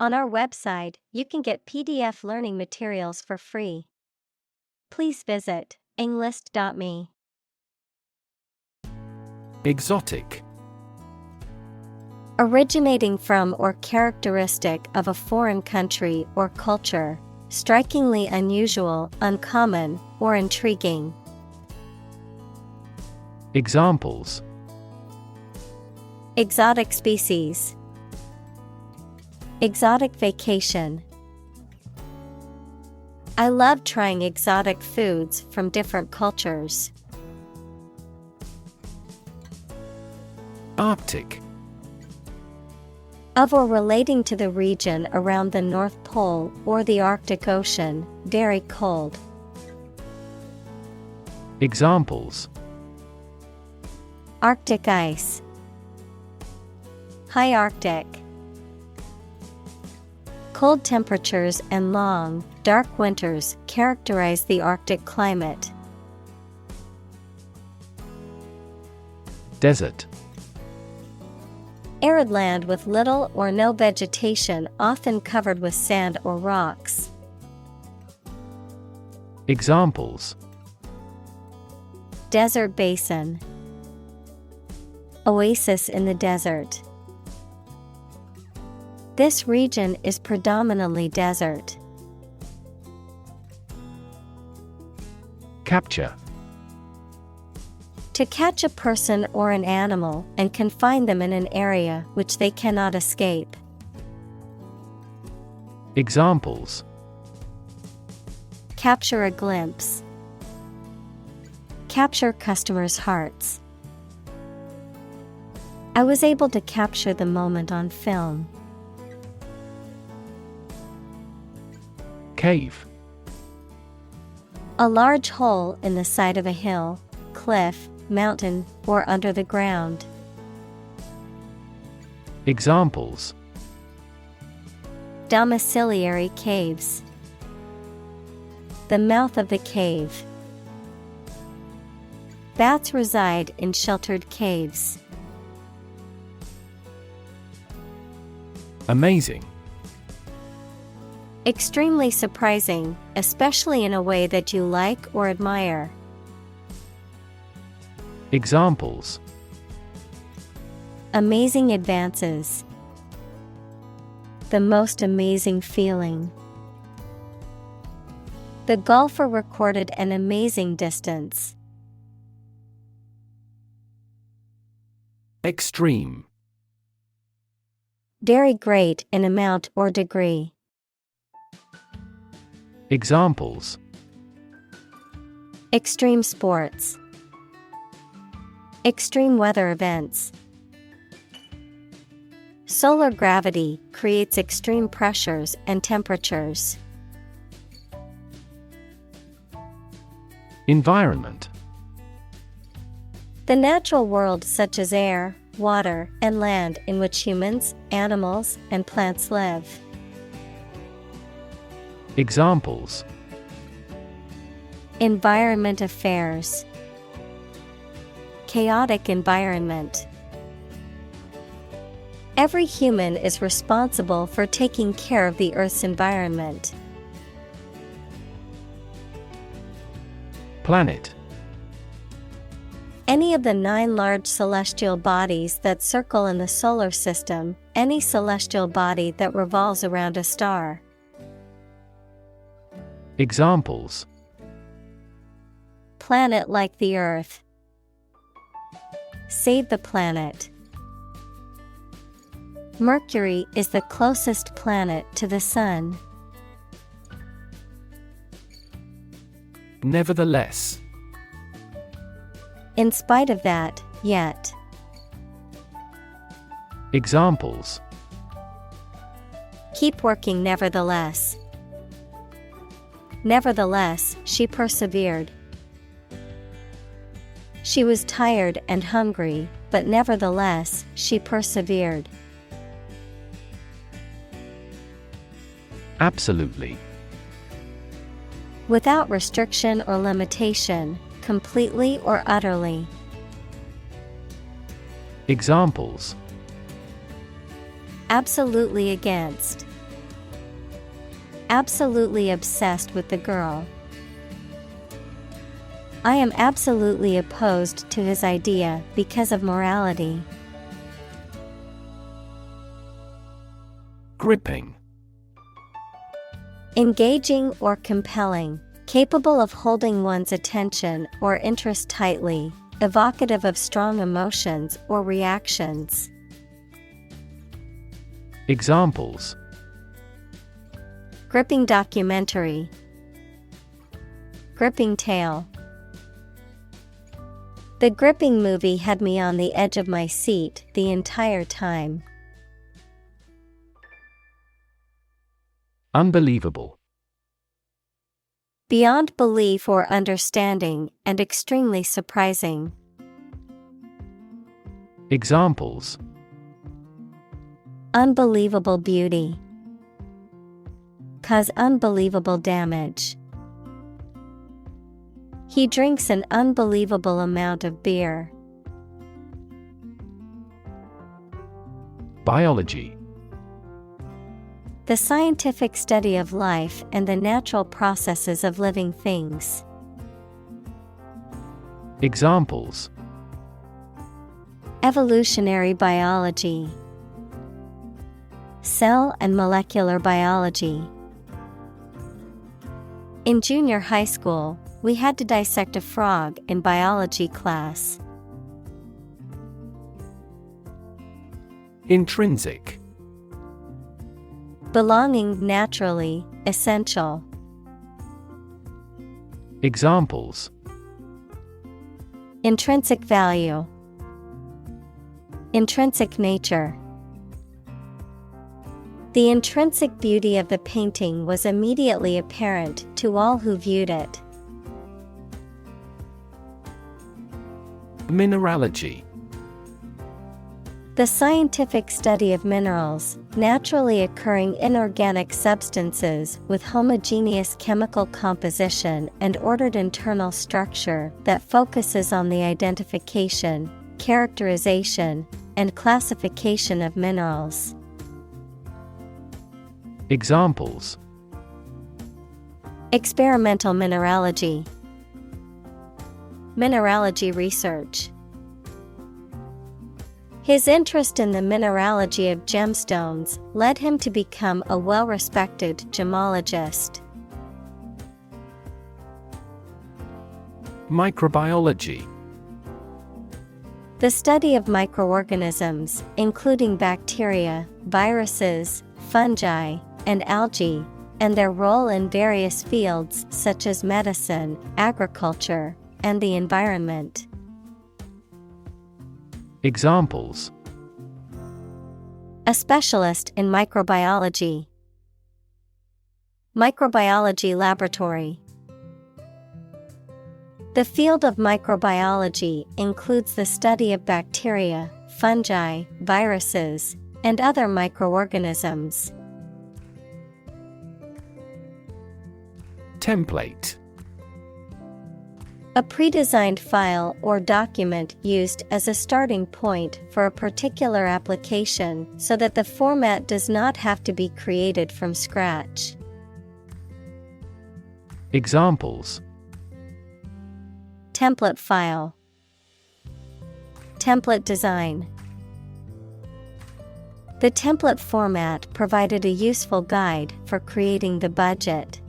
On our website, you can get PDF learning materials for free. Please visit englist.me. Exotic. Originating from or characteristic of a foreign country or culture, strikingly unusual, uncommon, or intriguing. Examples: Exotic species. Exotic vacation. I love trying exotic foods from different cultures. Arctic. Of or relating to the region around the North Pole or the Arctic Ocean, very cold. Examples: Arctic ice. High Arctic. Cold temperatures and long, dark winters characterize the Arctic climate. Desert. Arid land with little or no vegetation, often covered with sand or rocks. Examples: Desert basin. Oasis in the desert. This region is predominantly desert. Capture. To catch a person or an animal and confine them in an area which they cannot escape. Examples: Capture a glimpse. Capture customers' hearts. I was able to capture the moment on film. Cave. A large hole in the side of a hill, cliff, mountain, or under the ground. Examples: Domiciliary caves. The mouth of the cave. Bats reside in sheltered caves. Amazing. Extremely surprising, especially in a way that you like or admire. Examples: Amazing advances. The most amazing feeling. The golfer recorded an amazing distance. Extreme. Very great in amount or degree. Examples: Extreme sports. Extreme weather events. Solar gravity creates extreme pressures and temperatures. Environment. The natural world such as air, water, and land in which humans, animals, and plants live. Examples: Environment affairs. Chaotic environment. Every human is responsible for taking care of the Earth's environment. Planet. Any of the 9 large celestial bodies that circle in the solar system, any celestial body that revolves around a star. Examples: Planet like the Earth. Save the planet. Mercury is the closest planet to the Sun. Nevertheless. In spite of that, yet. Examples: Keep working nevertheless. Nevertheless, she persevered. She was tired and hungry, but nevertheless, she persevered. Absolutely. Without restriction or limitation, completely or utterly. Examples: Absolutely against. absolutely obsessed with the girl. I am absolutely opposed to his idea because of morality. Gripping. Engaging or compelling, capable of holding one's attention or interest tightly, evocative of strong emotions or reactions. Examples: Gripping documentary. Gripping tale. The gripping movie had me on the edge of my seat the entire time. Unbelievable. Beyond belief or understanding, and extremely surprising. Examples: Unbelievable beauty. Cause unbelievable damage. He drinks an unbelievable amount of beer. Biology. The scientific study of life and the natural processes of living things. Examples: Evolutionary biology. Cell and molecular biology. In junior high school, we had to dissect a frog in biology class. Intrinsic. Belonging naturally, essential. Examples: Intrinsic value. Intrinsic nature. The intrinsic beauty of the painting was immediately apparent to all who viewed it. Mineralogy. The scientific study of minerals, naturally occurring inorganic substances with homogeneous chemical composition and ordered internal structure that focuses on the identification, characterization, and classification of minerals. Examples: Experimental mineralogy. Mineralogy research. His interest in the mineralogy of gemstones led him to become a well-respected gemologist. Microbiology. The study of microorganisms, including bacteria, viruses, fungi, and algae, and their role in various fields such as medicine, agriculture, and the environment. Examples: A specialist in microbiology. Microbiology laboratory. The field of microbiology includes the study of bacteria, fungi, viruses, and other microorganisms. Template. A pre-designed file or document used as a starting point for a particular application so that the format does not have to be created from scratch. Examples: Template file. Template design. The template format provided a useful guide for creating the budget.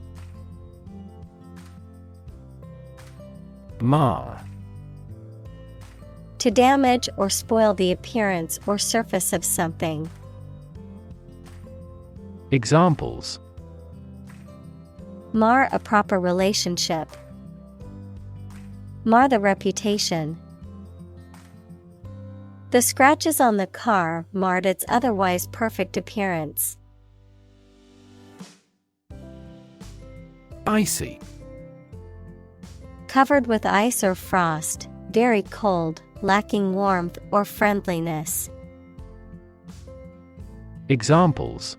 Mar. To damage or spoil the appearance or surface of something. Examples: Mar a proper relationship. Mar the reputation. The scratches on the car marred its otherwise perfect appearance. Icy. Covered with ice or frost, very cold, lacking warmth or friendliness. Examples: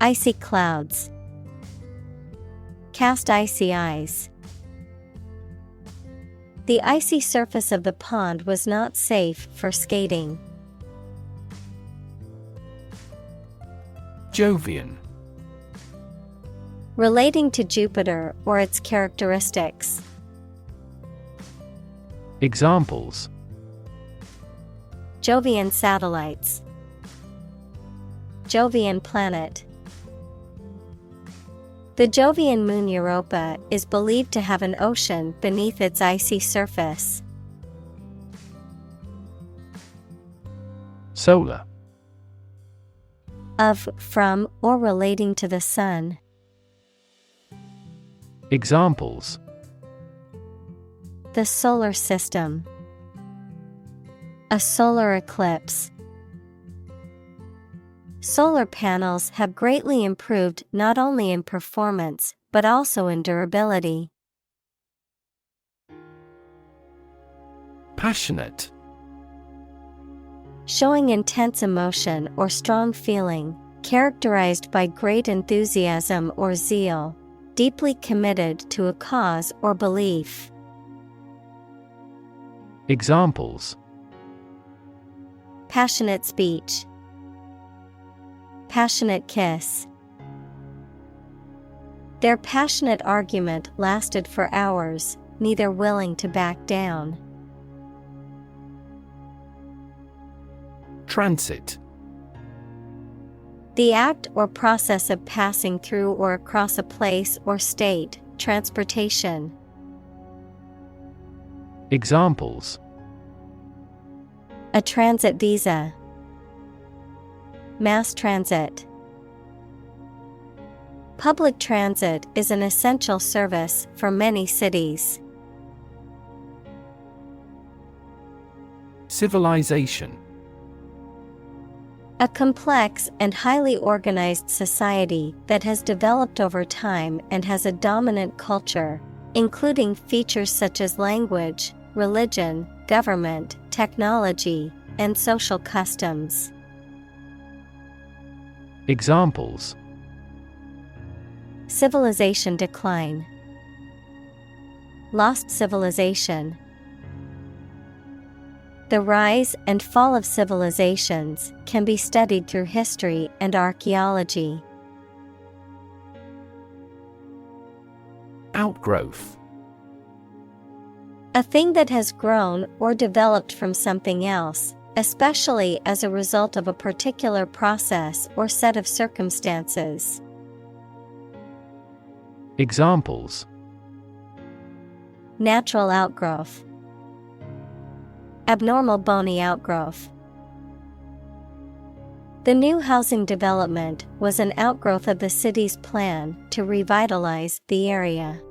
Icy clouds. Cast icy eyes. The icy surface of the pond was not safe for skating. Jovian. Relating to Jupiter or its characteristics. Examples: Jovian satellites. Jovian planet. The Jovian moon Europa is believed to have an ocean beneath its icy surface. Solar. Of, from, or relating to the sun. Examples: The solar system. A solar eclipse. Solar panels have greatly improved not only in performance, but also in durability. Passionate. Showing intense emotion or strong feeling, characterized by great enthusiasm or zeal, deeply committed to a cause or belief. Examples: Passionate speech. Passionate kiss. Their passionate argument lasted for hours, neither willing to back down. Transit. The act or process of passing through or across a place or state, transportation. Examples: A transit visa. Mass transit. Public transit is an essential service for many cities. Civilization. A complex and highly organized society that has developed over time and has a dominant culture, including features such as language, religion, government, technology, and social customs. Examples: Civilization decline. Lost civilization. The rise and fall of civilizations can be studied through history and archaeology. Outgrowth. A thing that has grown or developed from something else, especially as a result of a particular process or set of circumstances. Examples: Natural outgrowth. Abnormal bony outgrowth. The new housing development was an outgrowth of the city's plan to revitalize the area.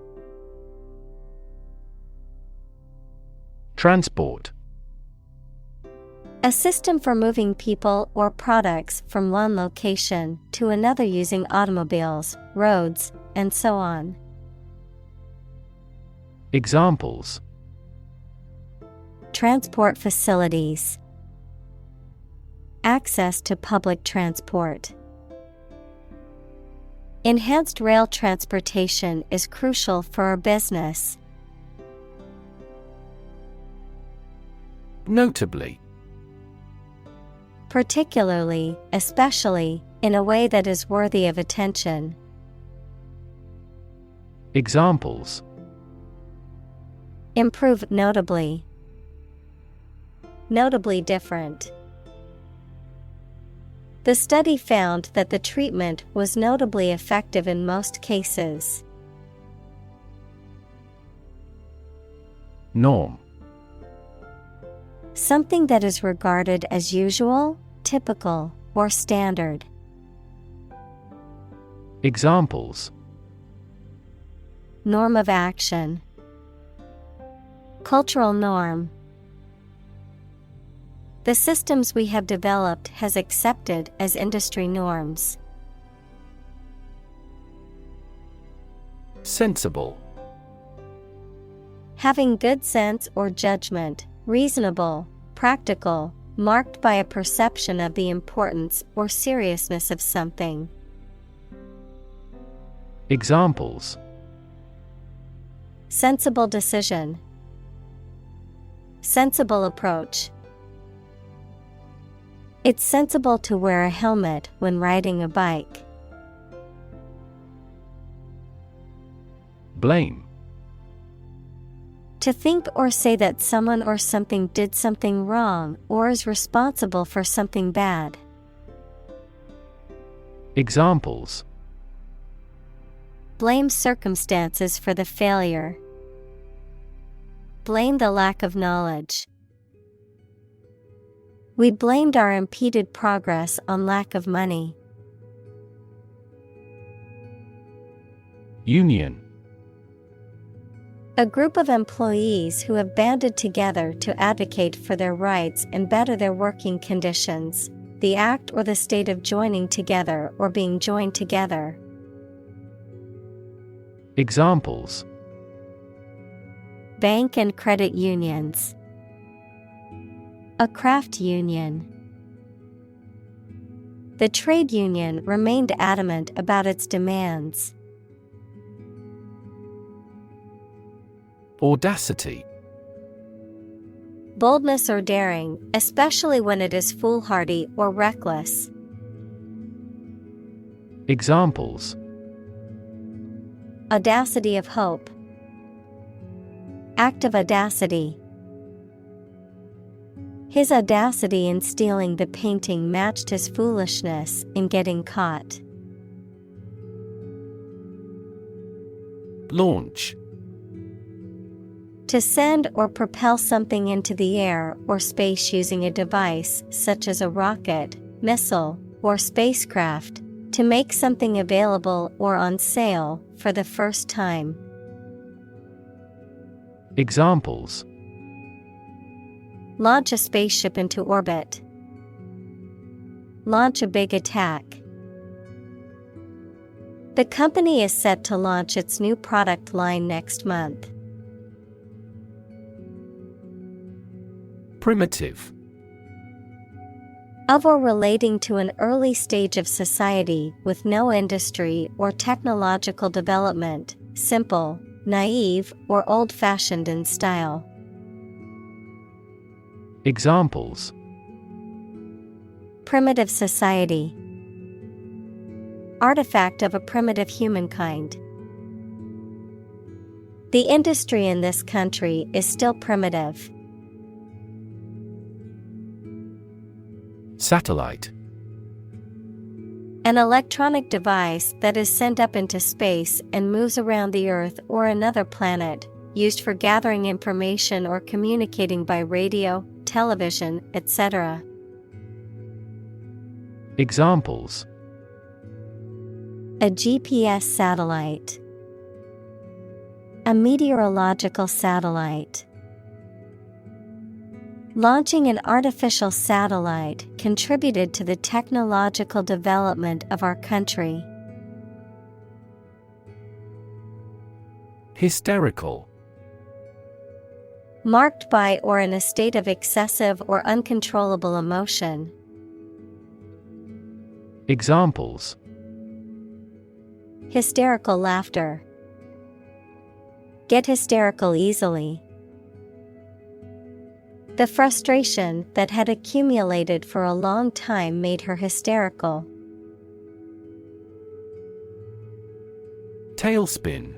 Transport. A system for moving people or products from one location to another using automobiles, roads, and so on. Examples: Transport facilities. Access to public transport. Enhanced rail transportation is crucial for our business. Notably. Particularly, especially, in a way that is worthy of attention. Examples: Improve notably. Notably different. The study found that the treatment was notably effective in most cases. Norm. Something that is regarded as usual, typical, or standard. Examples: Norm of action. Cultural norm. The systems we have developed has accepted as industry norms. Sensible. Having good sense or judgment, reasonable, practical, marked by a perception of the importance or seriousness of something. Examples: Sensible decision. Sensible approach. It's sensible to wear a helmet when riding a bike. Blame. To think or say that someone or something did something wrong or is responsible for something bad. Examples: Blame circumstances for the failure. Blame the lack of knowledge. We blamed our impeded progress on lack of money. Union. A group of employees who have banded together to advocate for their rights and better their working conditions. The act or the state of joining together or being joined together. Examples: Bank and credit unions. A craft union. The trade union remained adamant about its demands. Audacity. Boldness or daring, especially when it is foolhardy or reckless. Examples: Audacity of hope. Act of audacity. His audacity in stealing the painting matched his foolishness in getting caught. Launch. To send or propel something into the air or space using a device such as a rocket, missile, or spacecraft, to make something available or on sale for the first time. Examples: Launch a spaceship into orbit. Launch a big attack. The company is set to launch its new product line next month. Primitive. Of or relating to an early stage of society with no industry or technological development, simple, naive, or old-fashioned in style. Examples: Primitive society. Artifact of a primitive humankind. The industry in this country is still primitive. Satellite. An electronic device that is sent up into space and moves around the Earth or another planet, used for gathering information or communicating by radio, television, etc. Examples: A GPS satellite. A meteorological satellite. Launching an artificial satellite contributed to the technological development of our country. Hysterical. Marked by or in a state of excessive or uncontrollable emotion. Examples: Hysterical laughter. Get hysterical easily. The frustration that had accumulated for a long time made her hysterical. Tailspin.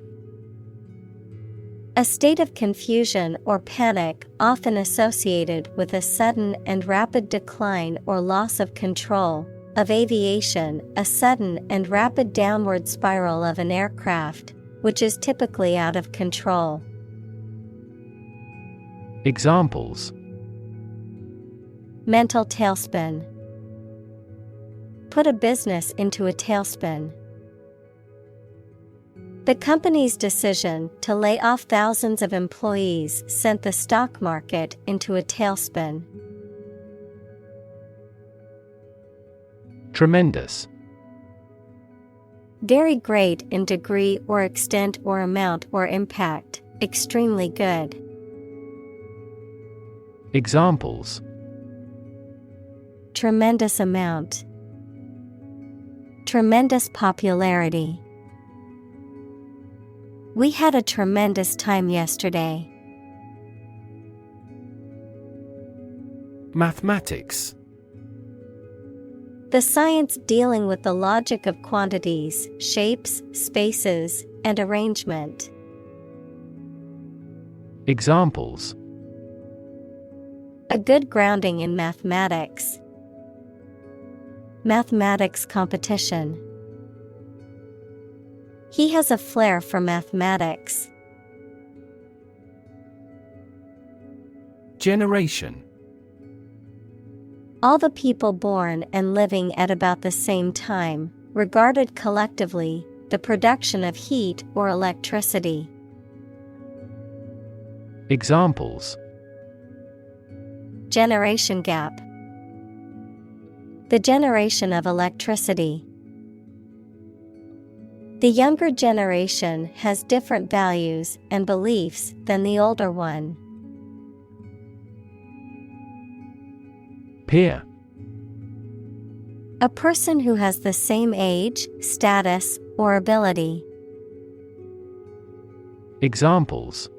A state of confusion or panic often associated with a sudden and rapid decline or loss of control of aviation, a sudden and rapid downward spiral of an aircraft, which is typically out of control. Examples: Mental tailspin. Put a business into a tailspin. The company's decision to lay off thousands of employees sent the stock market into a tailspin. Tremendous. Very great in degree or extent or amount or impact, extremely good. Examples: Tremendous amount. Tremendous popularity. We had a tremendous time yesterday. Mathematics. The science dealing with the logic of quantities, shapes, spaces, and arrangement. Examples: a good grounding in mathematics. Mathematics competition. He has a flair for mathematics. Generation. All the people born and living at about the same time, regarded collectively, the production of heat or electricity. Examples: generation gap. The generation of electricity. The younger generation has different values and beliefs than the older one. Peer. A person who has the same age, status, or ability. Examples: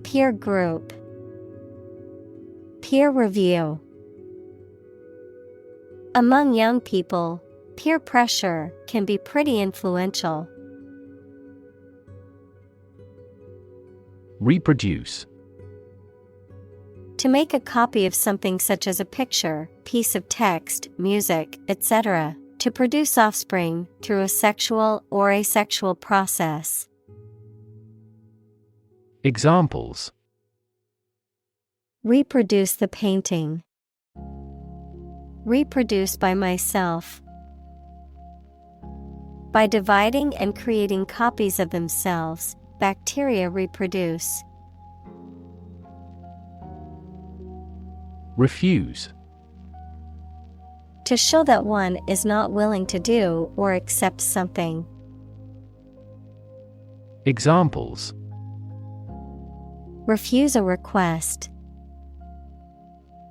peer group. Peer review. Among young people, peer pressure can be pretty influential. Reproduce. To make a copy of something such as a picture, piece of text, music, etc., to produce offspring through a sexual or asexual process. Examples: reproduce the painting. Reproduce by myself. By dividing and creating copies of themselves, bacteria reproduce. Refuse. To show that one is not willing to do or accept something. Examples: refuse a request.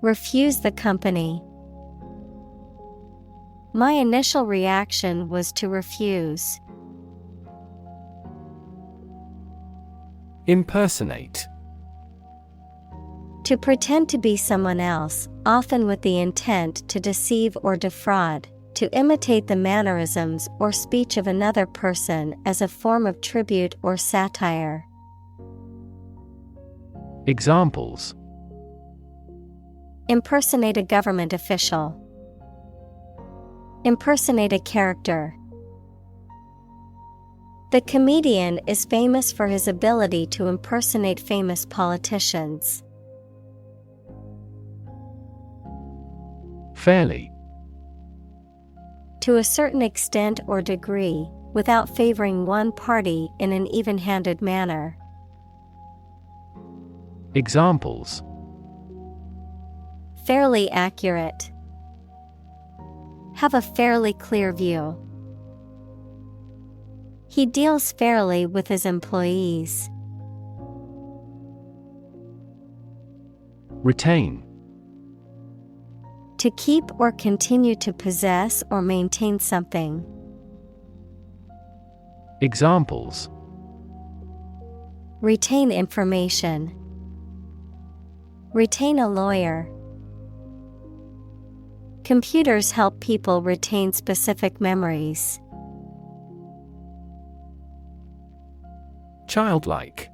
Refuse the company. My initial reaction was to refuse. Impersonate. To pretend to be someone else, often with the intent to deceive or defraud, to imitate the mannerisms or speech of another person as a form of tribute or satire. Examples: impersonate a government official. Impersonate a character. The comedian is famous for his ability to impersonate famous politicians. Fairly. To a certain extent or degree, without favoring one party in an even-handed manner. Examples: fairly accurate. Have a fairly clear view. He deals fairly with his employees. Retain. To keep or continue to possess or maintain something. Examples: retain information. Retain a lawyer. Computers help people retain specific memories. Childlike.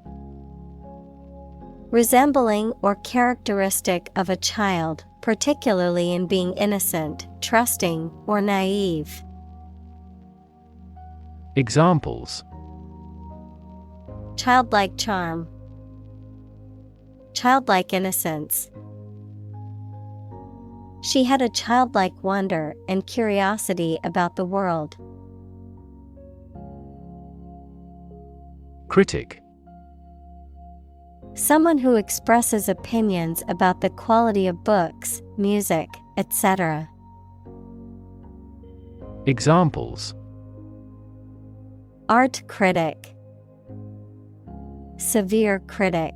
Resembling or characteristic of a child, particularly in being innocent, trusting, or naive. Examples: childlike charm. Childlike innocence. She had a childlike wonder and curiosity about the world. Critic. Someone who expresses opinions about the quality of books, music, etc. Examples: art critic. Severe critic.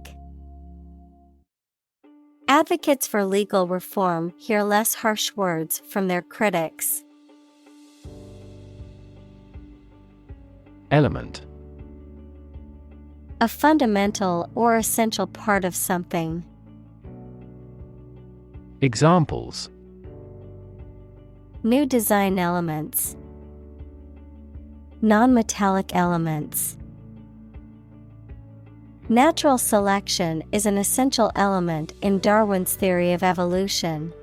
Advocates for legal reform hear less harsh words from their critics. Element. A fundamental or essential part of something. Examples: new design elements. Non-metallic elements. Natural selection is an essential element in Darwin's theory of evolution.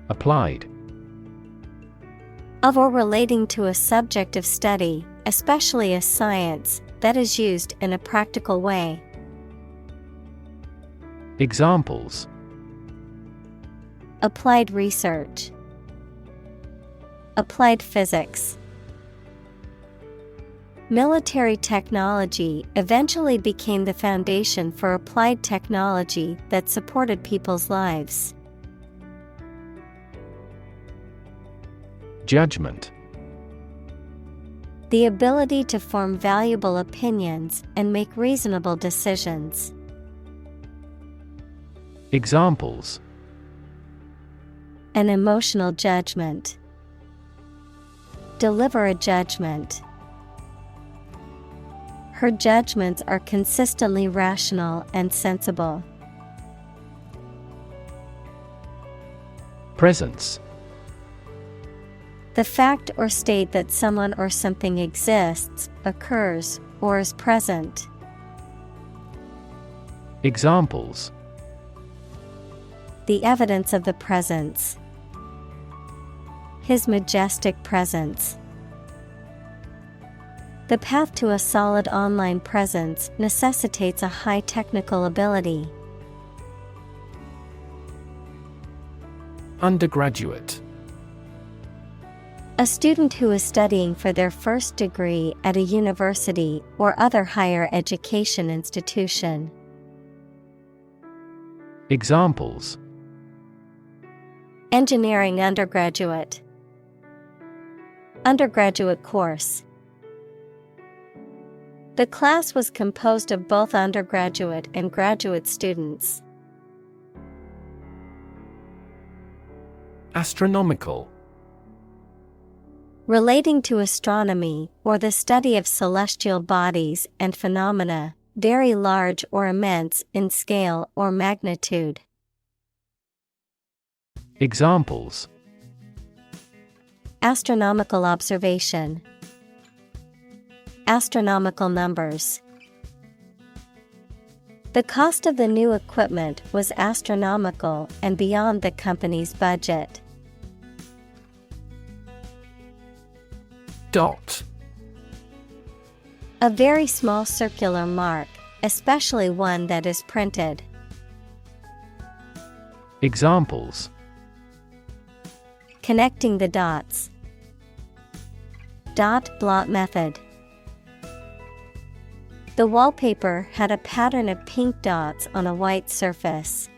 Applied. Of or relating to a subject of study, especially a science, that is used in a practical way. Examples: Applied research. Applied physics. Military technology eventually became the foundation for applied technology that supported people's lives. Judgment. The ability to form valuable opinions and make reasonable decisions. Examples: An emotional judgment. Deliver a judgment. Her judgments are consistently rational and sensible. Presence. The fact or state that someone or something exists, occurs, or is present. Examples: The evidence of the presence. His majestic presence. The path to a solid online presence necessitates a high technical ability. Undergraduate. A student who is studying for their first degree at a university or other higher education institution. Examples: Engineering undergraduate. Undergraduate course. The class was composed of both undergraduate and graduate students. Astronomical. Relating to astronomy or the study of celestial bodies and phenomena, very large or immense in scale or magnitude. Examples: Astronomical observation. Astronomical numbers. The cost of the new equipment was astronomical and beyond the company's budget. Dot. A very small circular mark, especially one that is printed. Examples: Connecting the dots. Dot blot method. The wallpaper had a pattern of pink dots on a white surface.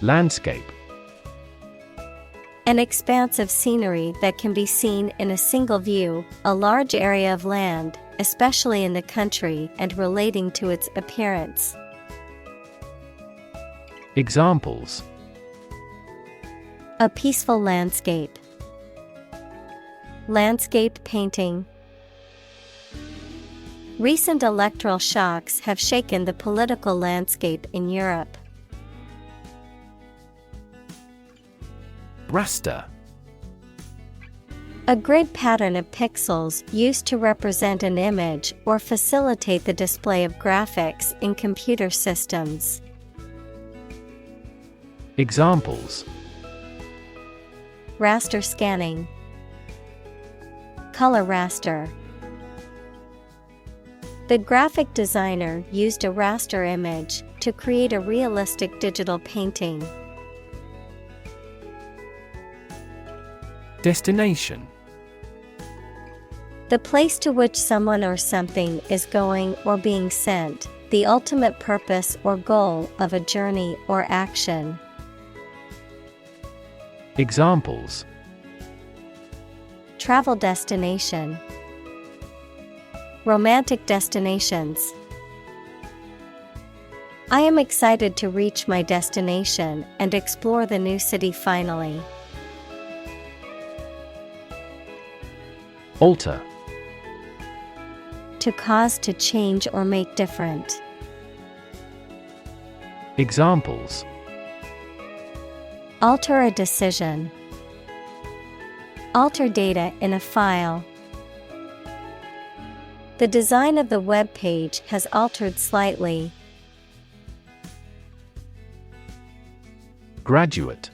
Landscape. An expanse of scenery that can be seen in a single view, a large area of land, especially in the country and relating to its appearance. Examples: A peaceful landscape. Landscape painting. Recent electoral shocks have shaken the political landscape in Europe. Raster. A grid pattern of pixels used to represent an image or facilitate the display of graphics in computer systems. Examples: Raster scanning. Color raster. The graphic designer used a raster image to create a realistic digital painting. Destination. The place to which someone or something is going or being sent, the ultimate purpose or goal of a journey or action. Examples: Travel destination. Romantic destinations. I am excited to reach my destination and explore the new city finally. Alter. To cause to change or make different. Examples: Alter a decision. Alter data in a file. The design of the web page has altered slightly. Graduate.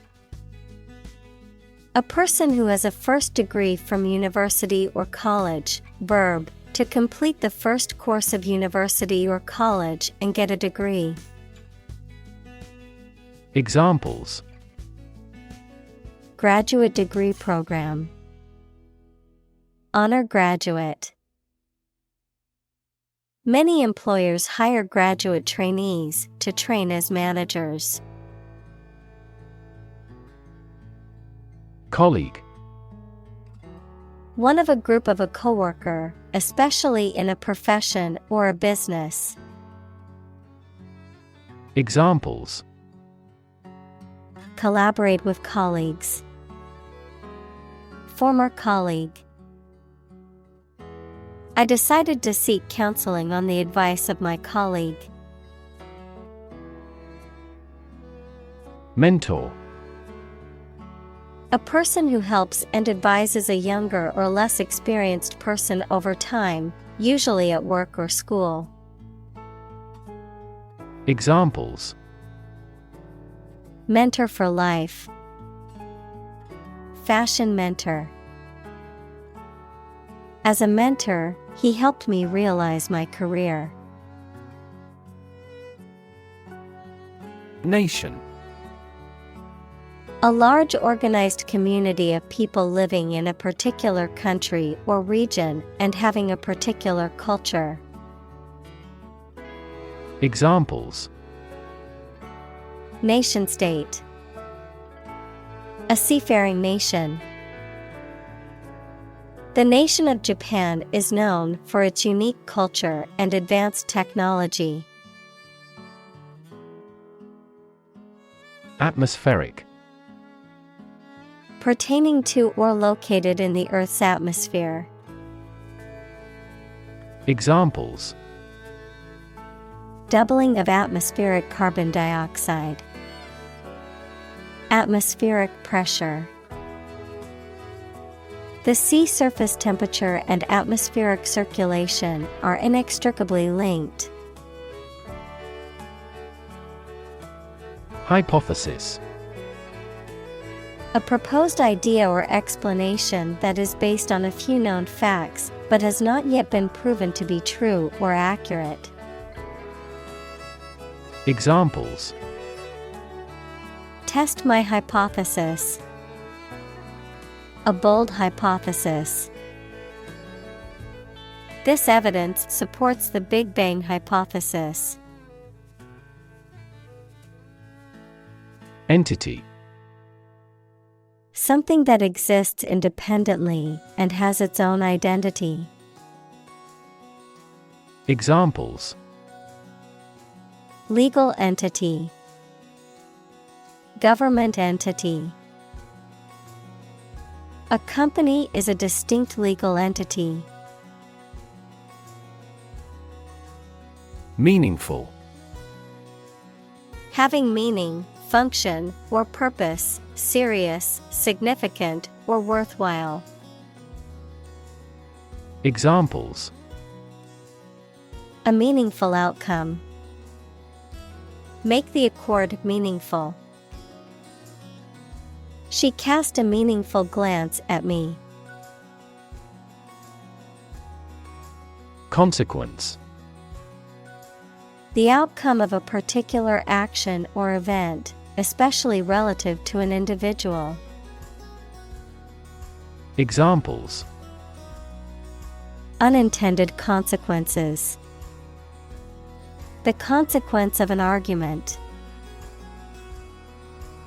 A person who has a first degree from university or college. Verb, to complete the first course of university or college and get a degree. Examples: Graduate degree program. Honor graduate. Many employers hire graduate trainees to train as managers. Colleague. One of a group of a coworker, especially in a profession or a business. Examples: Collaborate with colleagues. Former colleague. I decided to seek counseling on the advice of my colleague. Mentor. A person who helps and advises a younger or less experienced person over time, usually at work or school. Examples: Mentor for life. Fashion mentor. As a mentor, he helped me realize my career. Nation. A large organized community of people living in a particular country or region and having a particular culture. Examples: Nation-state. A seafaring nation. The nation of Japan is known for its unique culture and advanced technology. Atmospheric. Pertaining to or located in the Earth's atmosphere. Examples: Doubling of atmospheric carbon dioxide. Atmospheric pressure. The sea surface temperature and atmospheric circulation are inextricably linked. Hypothesis. A proposed idea or explanation that is based on a few known facts, but has not yet been proven to be true or accurate. Examples: Test my hypothesis. A bold hypothesis. This evidence supports the Big Bang hypothesis. Entity. Something that exists independently and has its own identity. Examples: Legal entity. Government entity. A company is a distinct legal entity. Meaningful. Having meaning, function, or purpose, serious, significant, or worthwhile. Examples: A meaningful outcome. Make the accord meaningful. She cast a meaningful glance at me. Consequence. The outcome of a particular action or event, especially relative to an individual. Examples: Unintended consequences. The consequence of an argument.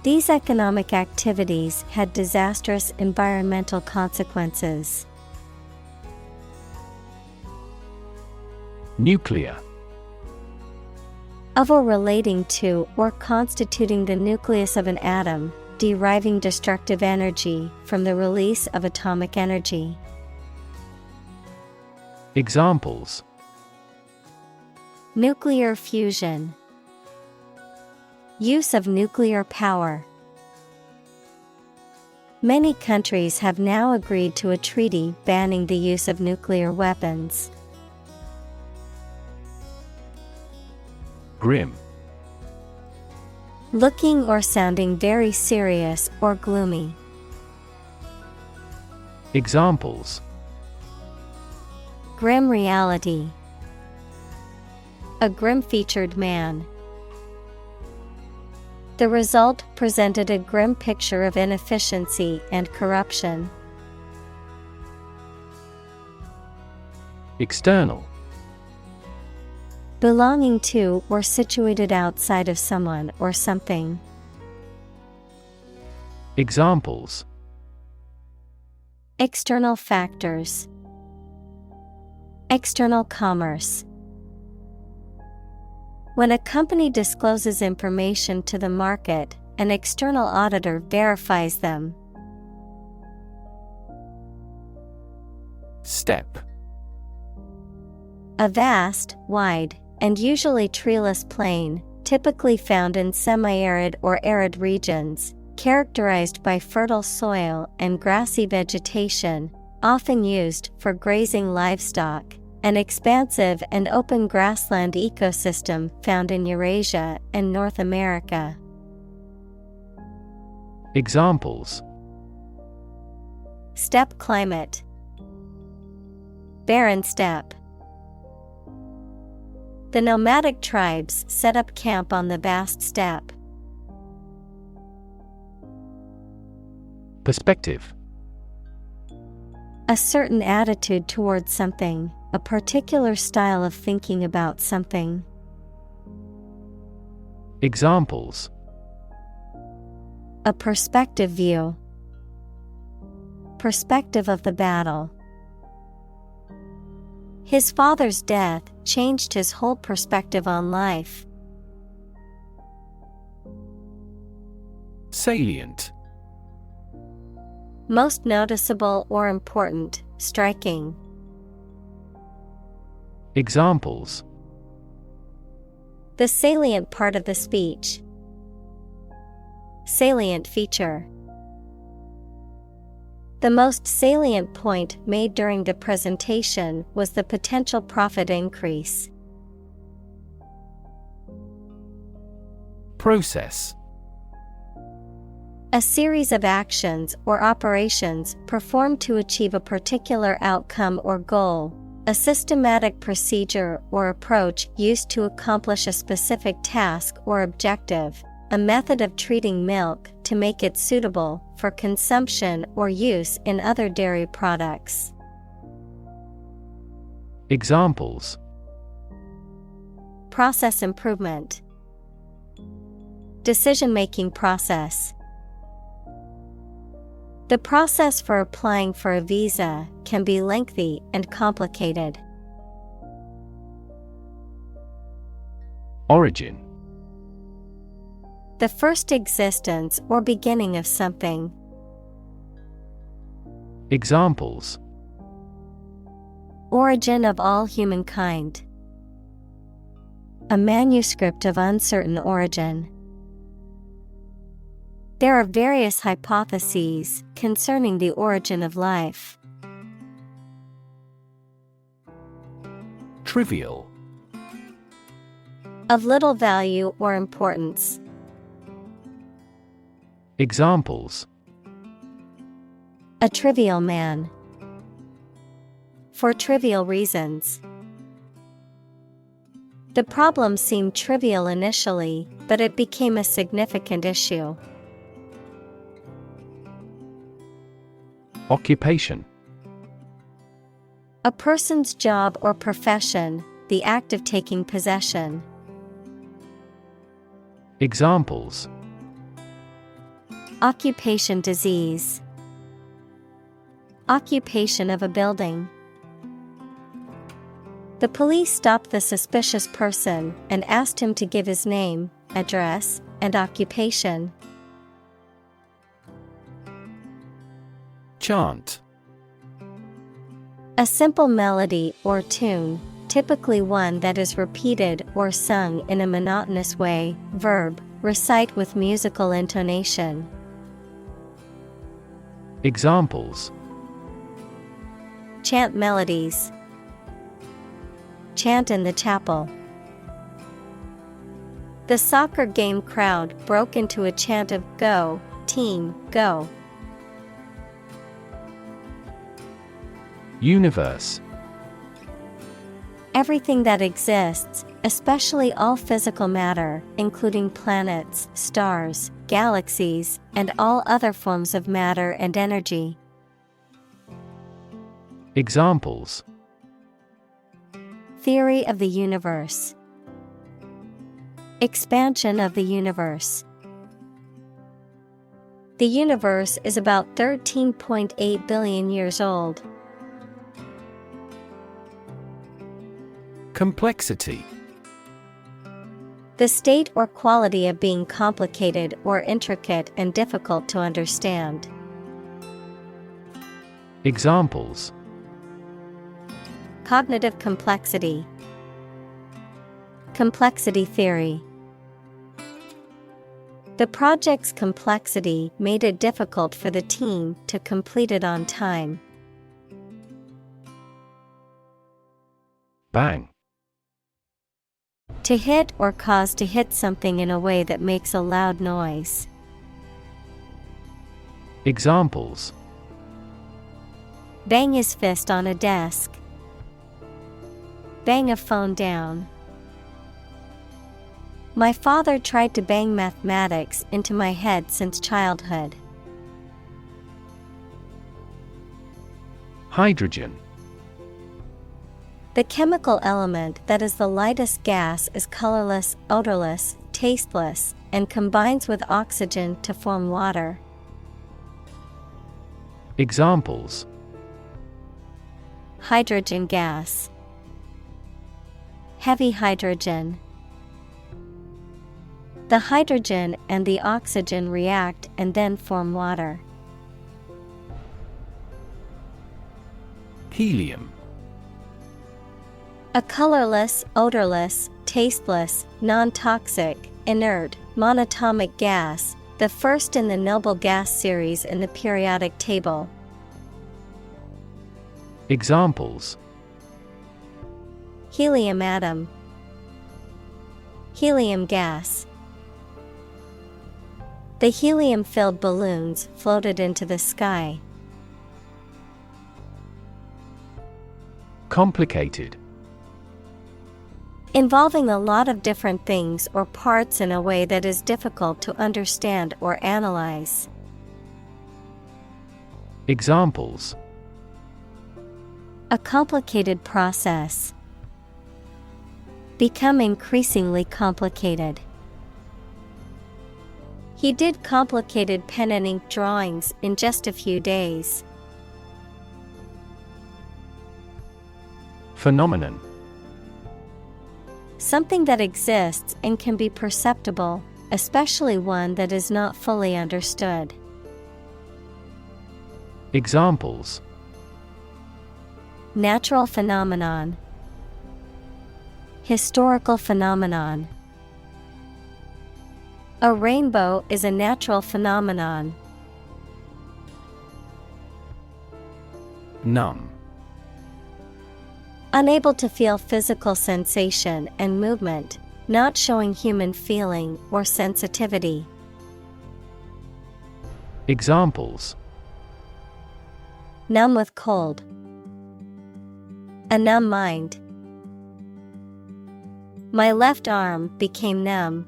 These economic activities had disastrous environmental consequences. Nuclear. Of or relating to or constituting the nucleus of an atom, deriving destructive energy from the release of atomic energy. Examples: Nuclear fusion. Use of nuclear power. Many countries have now agreed to a treaty banning the use of nuclear weapons. Grim. Looking or sounding very serious or gloomy. Examples: Grim reality. A grim-featured man. The result presented a grim picture of inefficiency and corruption. External. Belonging to or situated outside of someone or something. Examples: External factors. External commerce. When a company discloses information to the market, an external auditor verifies them. Step. A vast, wide, and usually treeless plain, typically found in semi-arid or arid regions, characterized by fertile soil and grassy vegetation, often used for grazing livestock. An expansive and open grassland ecosystem found in Eurasia and North America. Examples: Steppe climate. Barren steppe. The nomadic tribes set up camp on the vast steppe. Perspective. A certain attitude towards something, a particular style of thinking about something. Examples: A perspective view. Perspective of the battle. His father's death changed his whole perspective on life. Salient. Most noticeable or important, striking. Examples: The salient part of the speech. Salient feature. The most salient point made during the presentation was the potential profit increase. Process. A series of actions or operations performed to achieve a particular outcome or goal. A systematic procedure or approach used to accomplish a specific task or objective. A method of treating milk to make it suitable for consumption or use in other dairy products. Examples: Process improvement. Decision-making process. The process for applying for a visa can be lengthy and complicated. Origin. The first existence or beginning of something. Examples: Origin of all humankind. A manuscript of uncertain origin. There are various hypotheses concerning the origin of life. Trivial. Of little value or importance. Examples: A trivial man. For trivial reasons. The problem seemed trivial initially, but it became a significant issue. Occupation. A person's job or profession, the act of taking possession. Examples: Occupation disease. Occupation of a building. The police stopped the suspicious person and asked him to give his name, address, and occupation. Chant. A simple melody or tune, typically one that is repeated or sung in a monotonous way. Verb, recite with musical intonation. Examples: chant melodies, chant in the chapel. The soccer game crowd broke into a chant of "Go, team, go." Universe. Everything that exists, especially all physical matter, including planets, stars, galaxies, and all other forms of matter and energy. Examples: Theory of the universe. Expansion of the universe. The universe is about 13.8 billion years old. Complexity. The state or quality of being complicated or intricate and difficult to understand. Examples: Cognitive complexity. Complexity theory. The project's complexity made it difficult for the team to complete it on time. Bang. To hit or cause to hit something in a way that makes a loud noise. Examples: Bang his fist on a desk. Bang a phone down. My father tried to bang mathematics into my head since childhood. Hydrogen. The chemical element that is the lightest gas is colorless, odorless, tasteless, and combines with oxygen to form water. Examples: Hydrogen gas. Heavy hydrogen. The hydrogen and the oxygen react and then form water. Helium. A colorless, odorless, tasteless, non-toxic, inert, monatomic gas, the first in the noble gas series in the periodic table. Examples: Helium atom. Helium gas. The helium-filled balloons floated into the sky. Complicated. Involving a lot of different things or parts in a way that is difficult to understand or analyze. Examples: A complicated process. Become increasingly complicated. He did complicated pen and ink drawings in just a few days. Phenomenon. Something that exists and can be perceptible, especially one that is not fully understood. Examples: Natural phenomenon. Historical phenomenon. A rainbow is a natural phenomenon. Numb. Unable to feel physical sensation and movement, not showing human feeling or sensitivity. Examples: Numb with cold. A numb mind. My left arm became numb.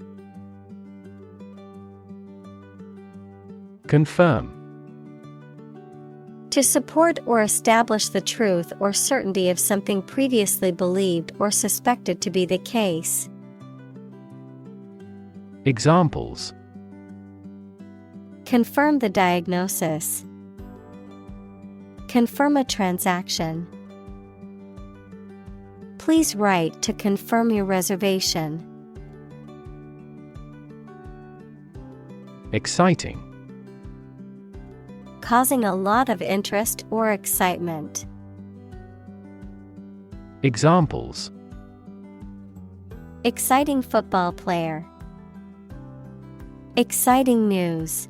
Confirm. To support or establish the truth or certainty of something previously believed or suspected to be the case. Examples: Confirm the diagnosis. Confirm a transaction. Please write to confirm your reservation. Exciting. Causing a lot of interest or excitement. Examples: Exciting football player. Exciting news.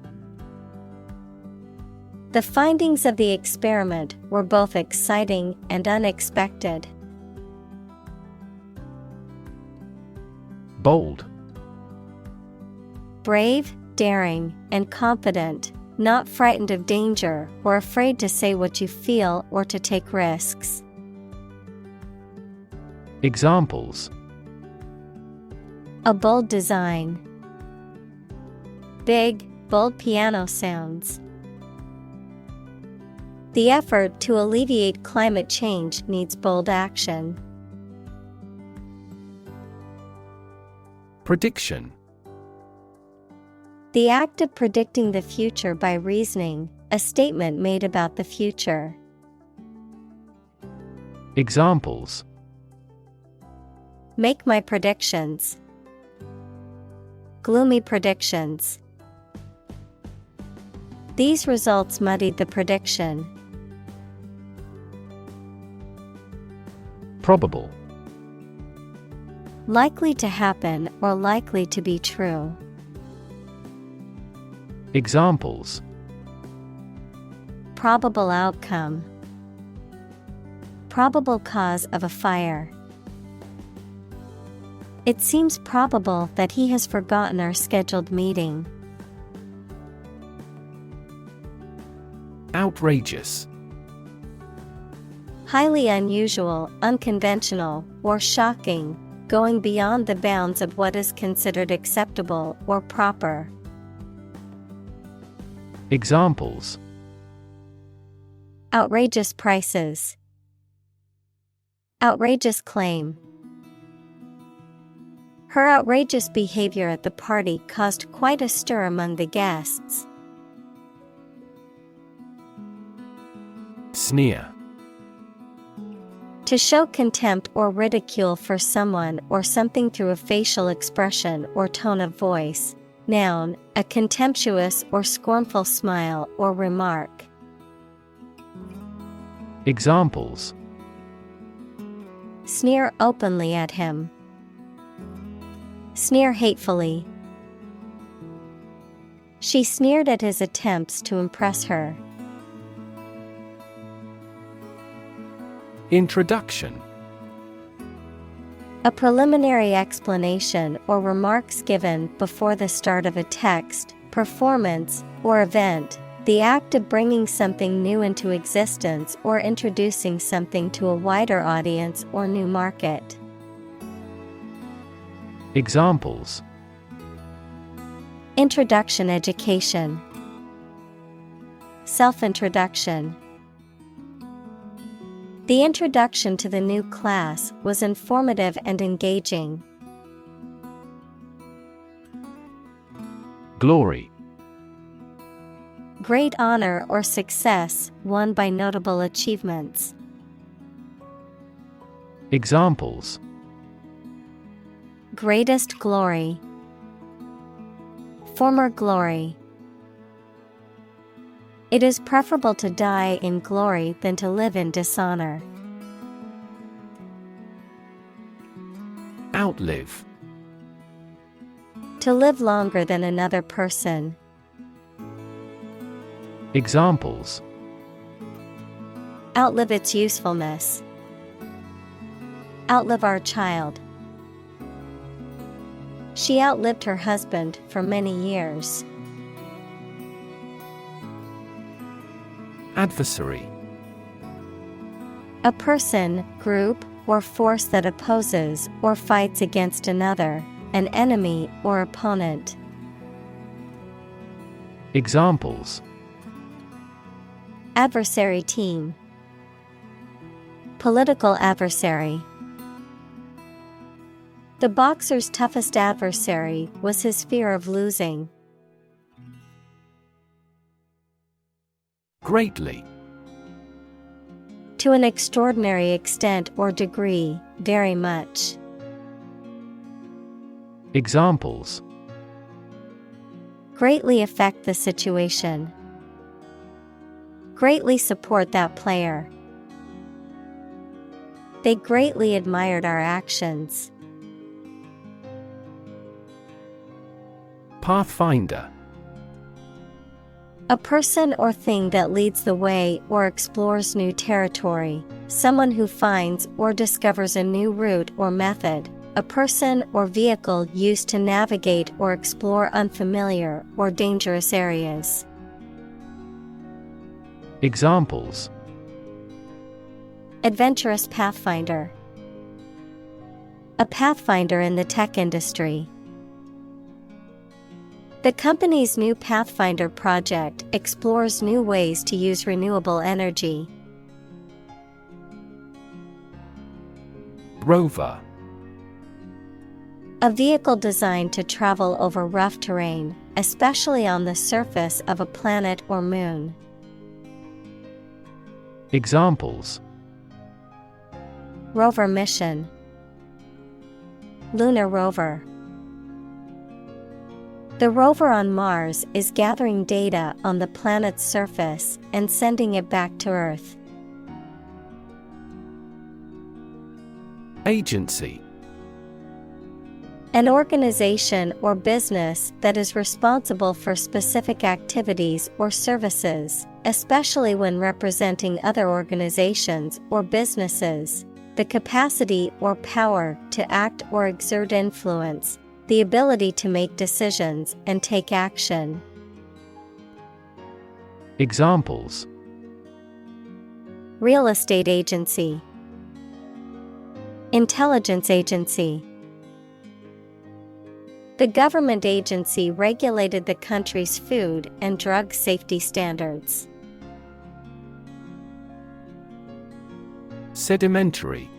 The findings of the experiment were both exciting and unexpected. Bold. Brave, daring, and confident, not frightened of danger or afraid to say what you feel or to take risks. Examples: A bold design. Big, bold piano sounds. The effort to alleviate climate change needs bold action. Prediction. The act of predicting the future by reasoning, a statement made about the future. Examples: Make my predictions. Gloomy predictions. These results muddied the prediction. Probable. Likely to happen or likely to be true. Examples: Probable outcome. Probable cause of a fire. It seems probable that he has forgotten our scheduled meeting. Outrageous. Highly unusual, unconventional, or shocking, going beyond the bounds of what is considered acceptable or proper. Examples: Outrageous prices. Outrageous claim. Her outrageous behavior at the party caused quite a stir among the guests. Sneer. To show contempt or ridicule for someone or something through a facial expression or tone of voice. Noun, a contemptuous or scornful smile or remark. Examples: Sneer openly at him. Sneer hatefully. She sneered at his attempts to impress her. Introduction. A preliminary explanation or remarks given before the start of a text, performance, or event, the act of bringing something new into existence or introducing something to a wider audience or new market. Examples: Introduction education. Self-introduction. The introduction to the new class was informative and engaging. Glory. Great honor or success won by notable achievements. Examples: Greatest glory. Former glory. It is preferable to die in glory than to live in dishonor. Outlive. To live longer than another person. Examples: Outlive its usefulness. Outlive our child. She outlived her husband for many years. Adversary. A person, group, or force that opposes or fights against another, an enemy or opponent. Examples: Adversary team. Political adversary. The boxer's toughest adversary was his fear of losing. Greatly. To an extraordinary extent or degree, very much. Examples: Greatly affect the situation. Greatly support that player. They greatly admired our actions. Pathfinder. A person or thing that leads the way or explores new territory, someone who finds or discovers a new route or method, a person or vehicle used to navigate or explore unfamiliar or dangerous areas. Examples: Adventurous pathfinder. A pathfinder in the tech industry. The company's new Pathfinder project explores new ways to use renewable energy. Rover. A vehicle designed to travel over rough terrain, especially on the surface of a planet or moon. Examples: Rover mission. Lunar rover. The rover on Mars is gathering data on the planet's surface and sending it back to Earth. Agency. An organization or business that is responsible for specific activities or services, especially when representing other organizations or businesses. The capacity or power to act or exert influence. The ability to make decisions and take action. Examples: Real estate agency. Intelligence agency. The government agency regulated the country's food and drug safety standards. Sedimentary.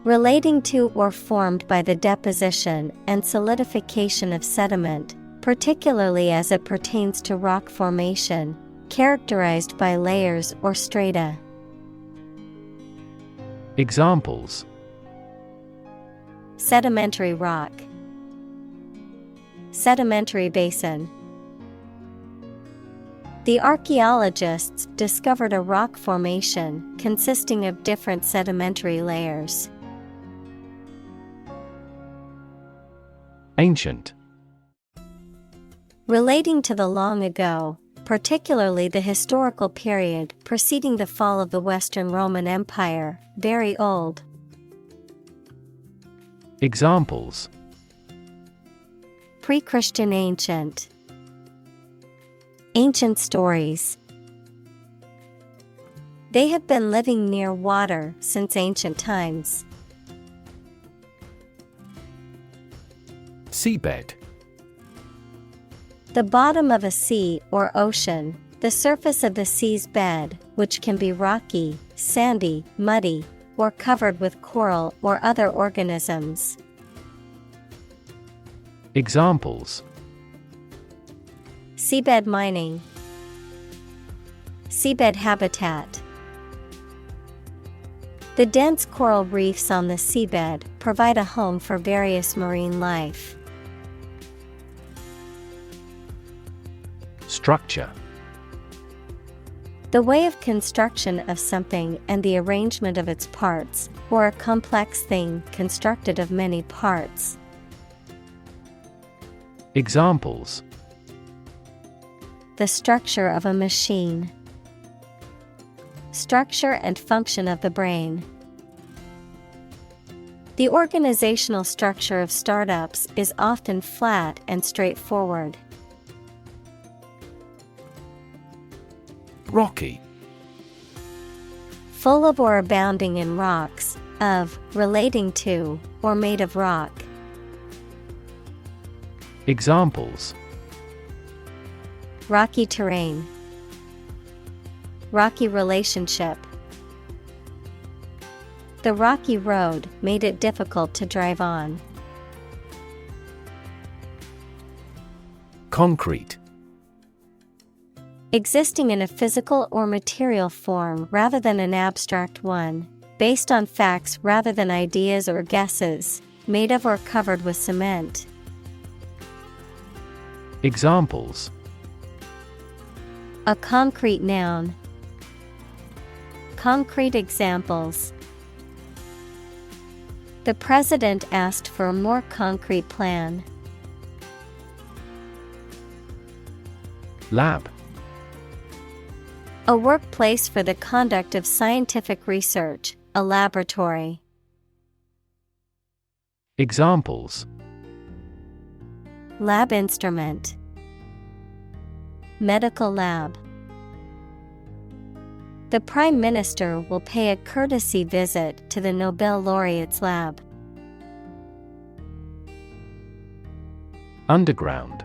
Relating to or formed by the deposition and solidification of sediment, particularly as it pertains to rock formation, characterized by layers or strata. Examples: Sedimentary rock. Sedimentary basin. The archaeologists discovered a rock formation consisting of different sedimentary layers. Ancient. Relating to the long ago, particularly the historical period preceding the fall of the Western Roman Empire, very old. Examples: Pre-Christian ancient. Ancient stories. They have been living near water since ancient times. Seabed. The bottom of a sea or ocean, the surface of the sea's bed, which can be rocky, sandy, muddy, or covered with coral or other organisms. Examples: Seabed mining. Seabed habitat. The dense coral reefs on the seabed provide a home for various marine life. Structure. The way of construction of something and the arrangement of its parts, or a complex thing constructed of many parts. Examples: The structure of a machine. Structure and function of the brain. The organizational structure of startups is often flat and straightforward. Rocky. Full of or abounding in rocks, of, relating to, or made of rock. Examples: Rocky terrain. Rocky relationship. The rocky road made it difficult to drive on. Concrete. Existing in a physical or material form rather than an abstract one, based on facts rather than ideas or guesses, made of or covered with cement. Examples: A concrete noun. Concrete examples. The president asked for a more concrete plan. Lab. A workplace for the conduct of scientific research, a laboratory. Examples: Lab instrument. Medical lab. The Prime Minister will pay a courtesy visit to the Nobel laureate's lab. Underground.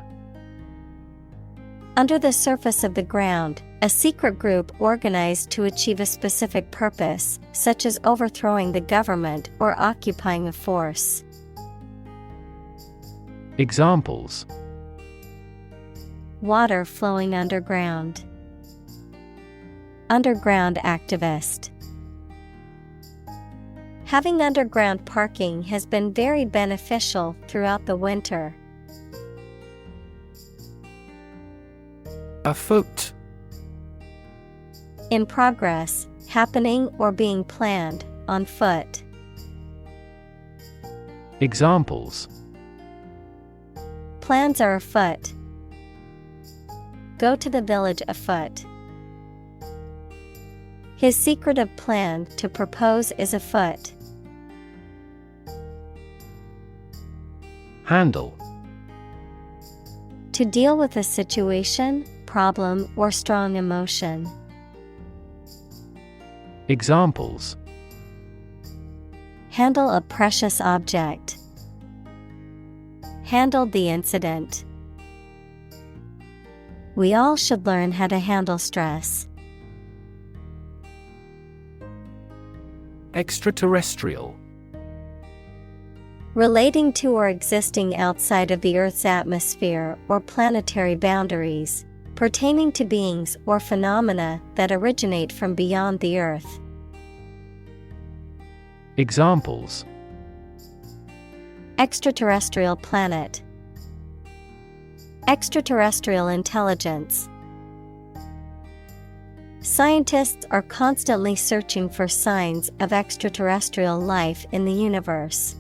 Under the surface of the ground, a secret group organized to achieve a specific purpose, such as overthrowing the government or occupying a force. Examples: Water flowing underground. Underground activist. Having underground parking has been very beneficial throughout the winter. Afoot. In progress, happening or being planned, on foot. Examples: Plans are afoot. Go to the village afoot. His secretive plan to propose is afoot. Handle. To deal with a situation, problem, or strong emotion. Examples: Handle a precious object. Handled the incident. We all should learn how to handle stress. Extraterrestrial. Relating to or existing outside of the Earth's atmosphere or planetary boundaries, pertaining to beings or phenomena that originate from beyond the Earth. Examples: Extraterrestrial planet. Extraterrestrial intelligence. Scientists are constantly searching for signs of extraterrestrial life in the universe.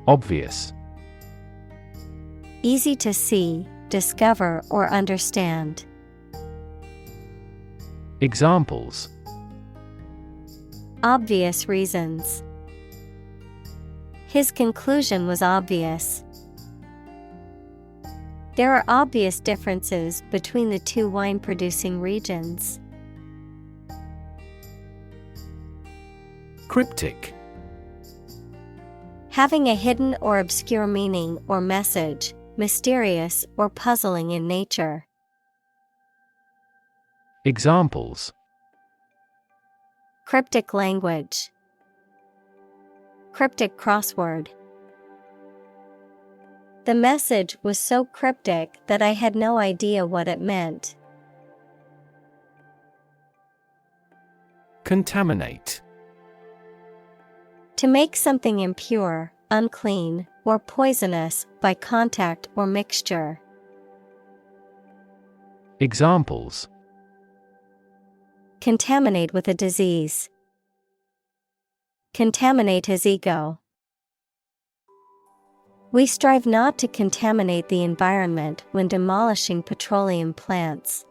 Obvious. Easy to see, discover, or understand. Examples: Obvious reasons. His conclusion was obvious. There are obvious differences between the two wine-producing regions. Cryptic. Having a hidden or obscure meaning or message, mysterious or puzzling in nature. Examples: Cryptic language. Cryptic crossword. The message was so cryptic that I had no idea what it meant. Contaminate. To make something impure, unclean, or poisonous by contact or mixture. Examples: Contaminate with a disease. Contaminate his ego. We strive not to contaminate the environment when demolishing petroleum plants.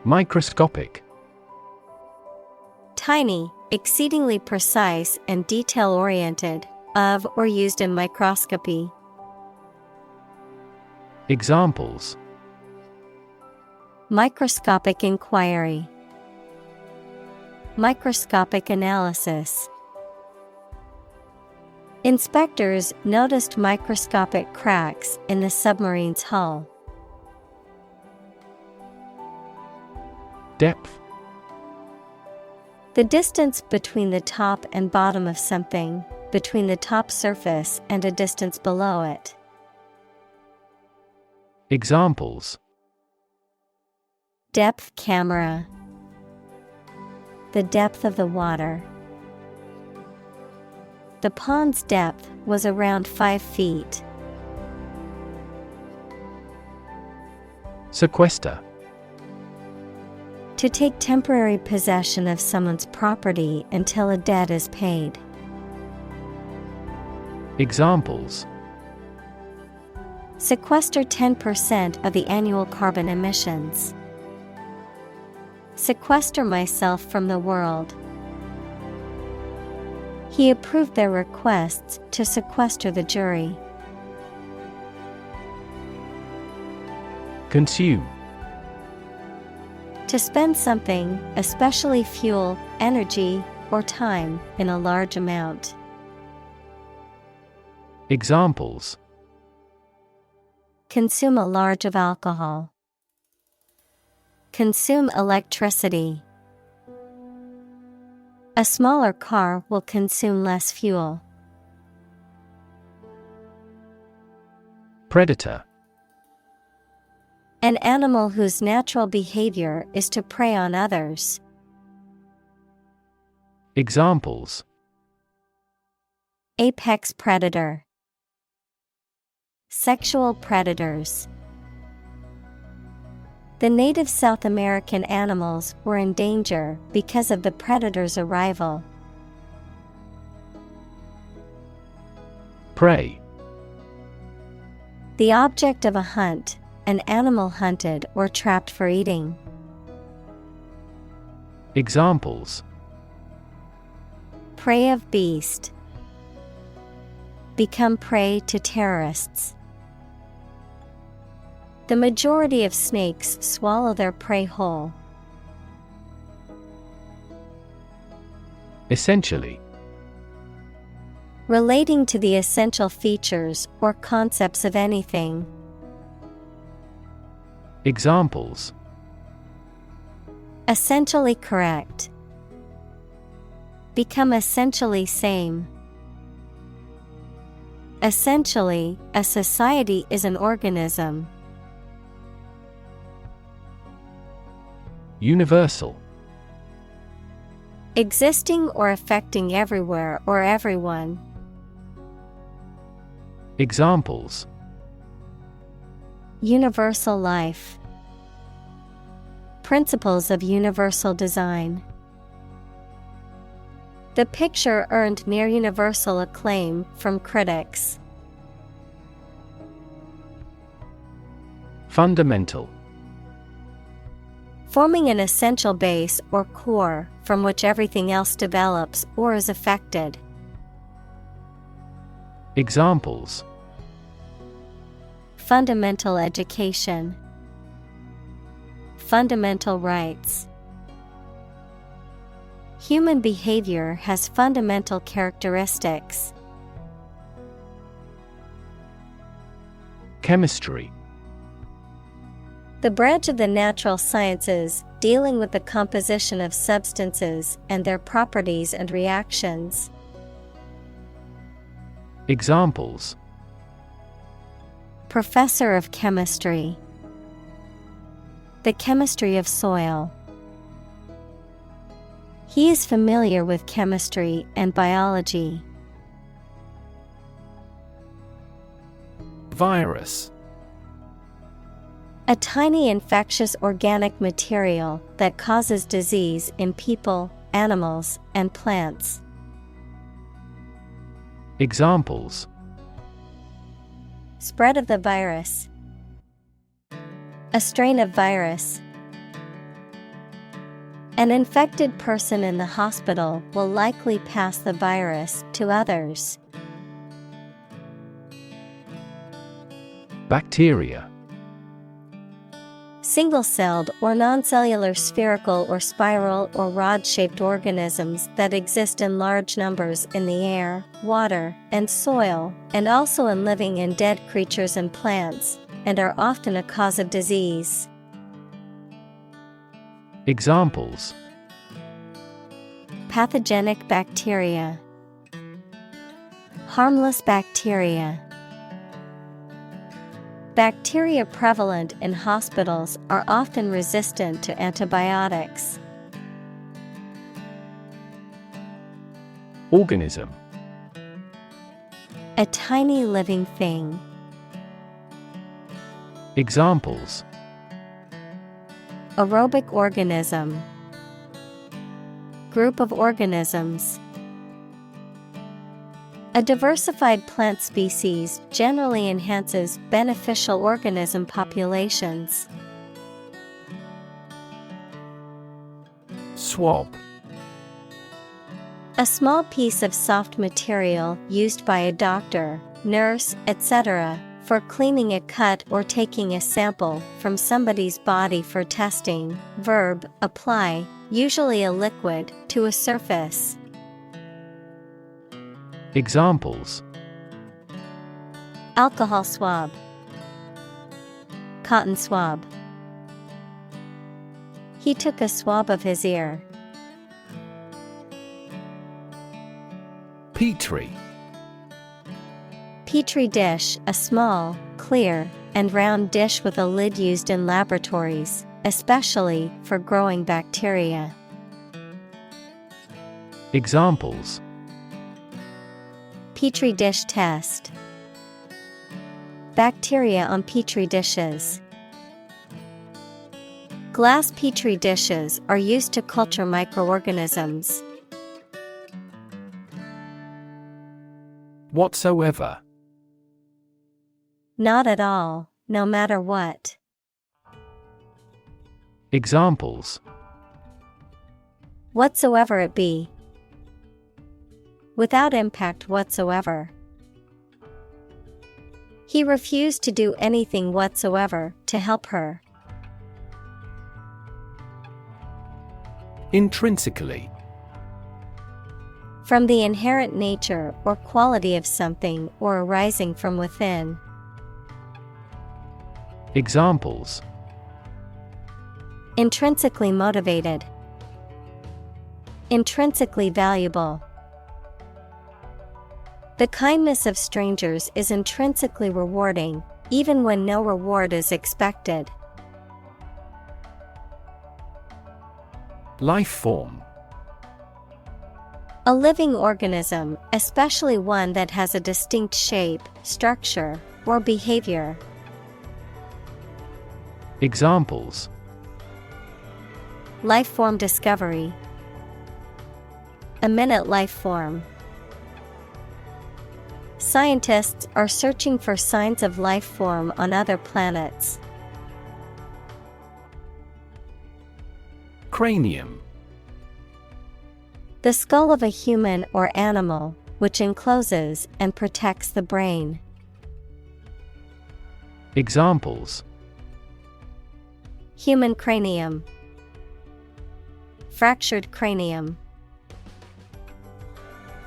Microscopic. Tiny, exceedingly precise and detail-oriented, of or used in microscopy. Examples: Microscopic inquiry. Microscopic analysis. Inspectors noticed microscopic cracks in the submarine's hull. Depth. The distance between the top and bottom of something, between the top surface and a distance below it. Examples: Depth camera. The depth of the water. The pond's depth was around 5 feet. Sequester. To take temporary possession of someone's property until a debt is paid. Examples: sequester 10% of the annual carbon emissions. Sequester myself from the world. He approved their requests to sequester the jury. Consume. To spend something, especially fuel, energy, or time, in a large amount. Examples: consume a large of alcohol. Consume electricity. A smaller car will consume less fuel. Predator. An animal whose natural behavior is to prey on others. Examples: Apex predator. Sexual predators. The native South American animals were in danger because of the predator's arrival. Prey. The object of a hunt, an animal hunted or trapped for eating. Examples: Prey of beast. Become prey to terrorists. The majority of snakes swallow their prey whole. Essentially. Relating to the essential features or concepts of anything. Examples: Essentially correct. Become essentially same. Essentially, a society is an organism. Universal. Existing or affecting everywhere or everyone. Examples: Universal life. Principles of universal design. The picture earned near universal acclaim from critics. Fundamental. Forming an essential base or core from which everything else develops or is affected. Examples: Fundamental education. Fundamental rights. Human behavior has fundamental characteristics. Chemistry. The branch of the natural sciences dealing with the composition of substances and their properties and reactions. Examples: Professor of chemistry. The chemistry of soil. He is familiar with chemistry and biology. Virus. A tiny infectious organic material that causes disease in people, animals, and plants. Examples: Spread of the virus. A strain of virus. An infected person in the hospital will likely pass the virus to others. Bacteria. Single-celled or non-cellular spherical or spiral or rod-shaped organisms that exist in large numbers in the air, water, and soil, and also in living and dead creatures and plants, and are often a cause of disease. Examples: Pathogenic bacteria. Harmless bacteria. Bacteria prevalent in hospitals are often resistant to antibiotics. Organism. A tiny living thing. Examples: Aerobic organism. Group of organisms. A diversified plant species generally enhances beneficial organism populations. Swab. A small piece of soft material used by a doctor, nurse, etc., for cleaning a cut or taking a sample from somebody's body for testing. Verb, apply, usually a liquid, to a surface. Examples: Alcohol swab, cotton swab. He took a swab of his ear. Petri. Petri dish, a small, clear, and round dish with a lid used in laboratories, especially for growing bacteria. Examples: Petri dish test. Bacteria on petri dishes. Glass petri dishes are used to culture microorganisms. Whatsoever. Not at all, no matter what. Examples: Whatsoever it be. Without impact whatsoever. He refused to do anything whatsoever to help her. Intrinsically. From the inherent nature or quality of something or arising from within. Examples: Intrinsically motivated. Intrinsically valuable. The kindness of strangers is intrinsically rewarding, even when no reward is expected. Life form. A living organism, especially one that has a distinct shape, structure, or behavior. Examples: Life form discovery. Eminent life form. Scientists are searching for signs of life form on other planets. Cranium. The skull of a human or animal, which encloses and protects the brain. Examples: Human cranium. Fractured cranium.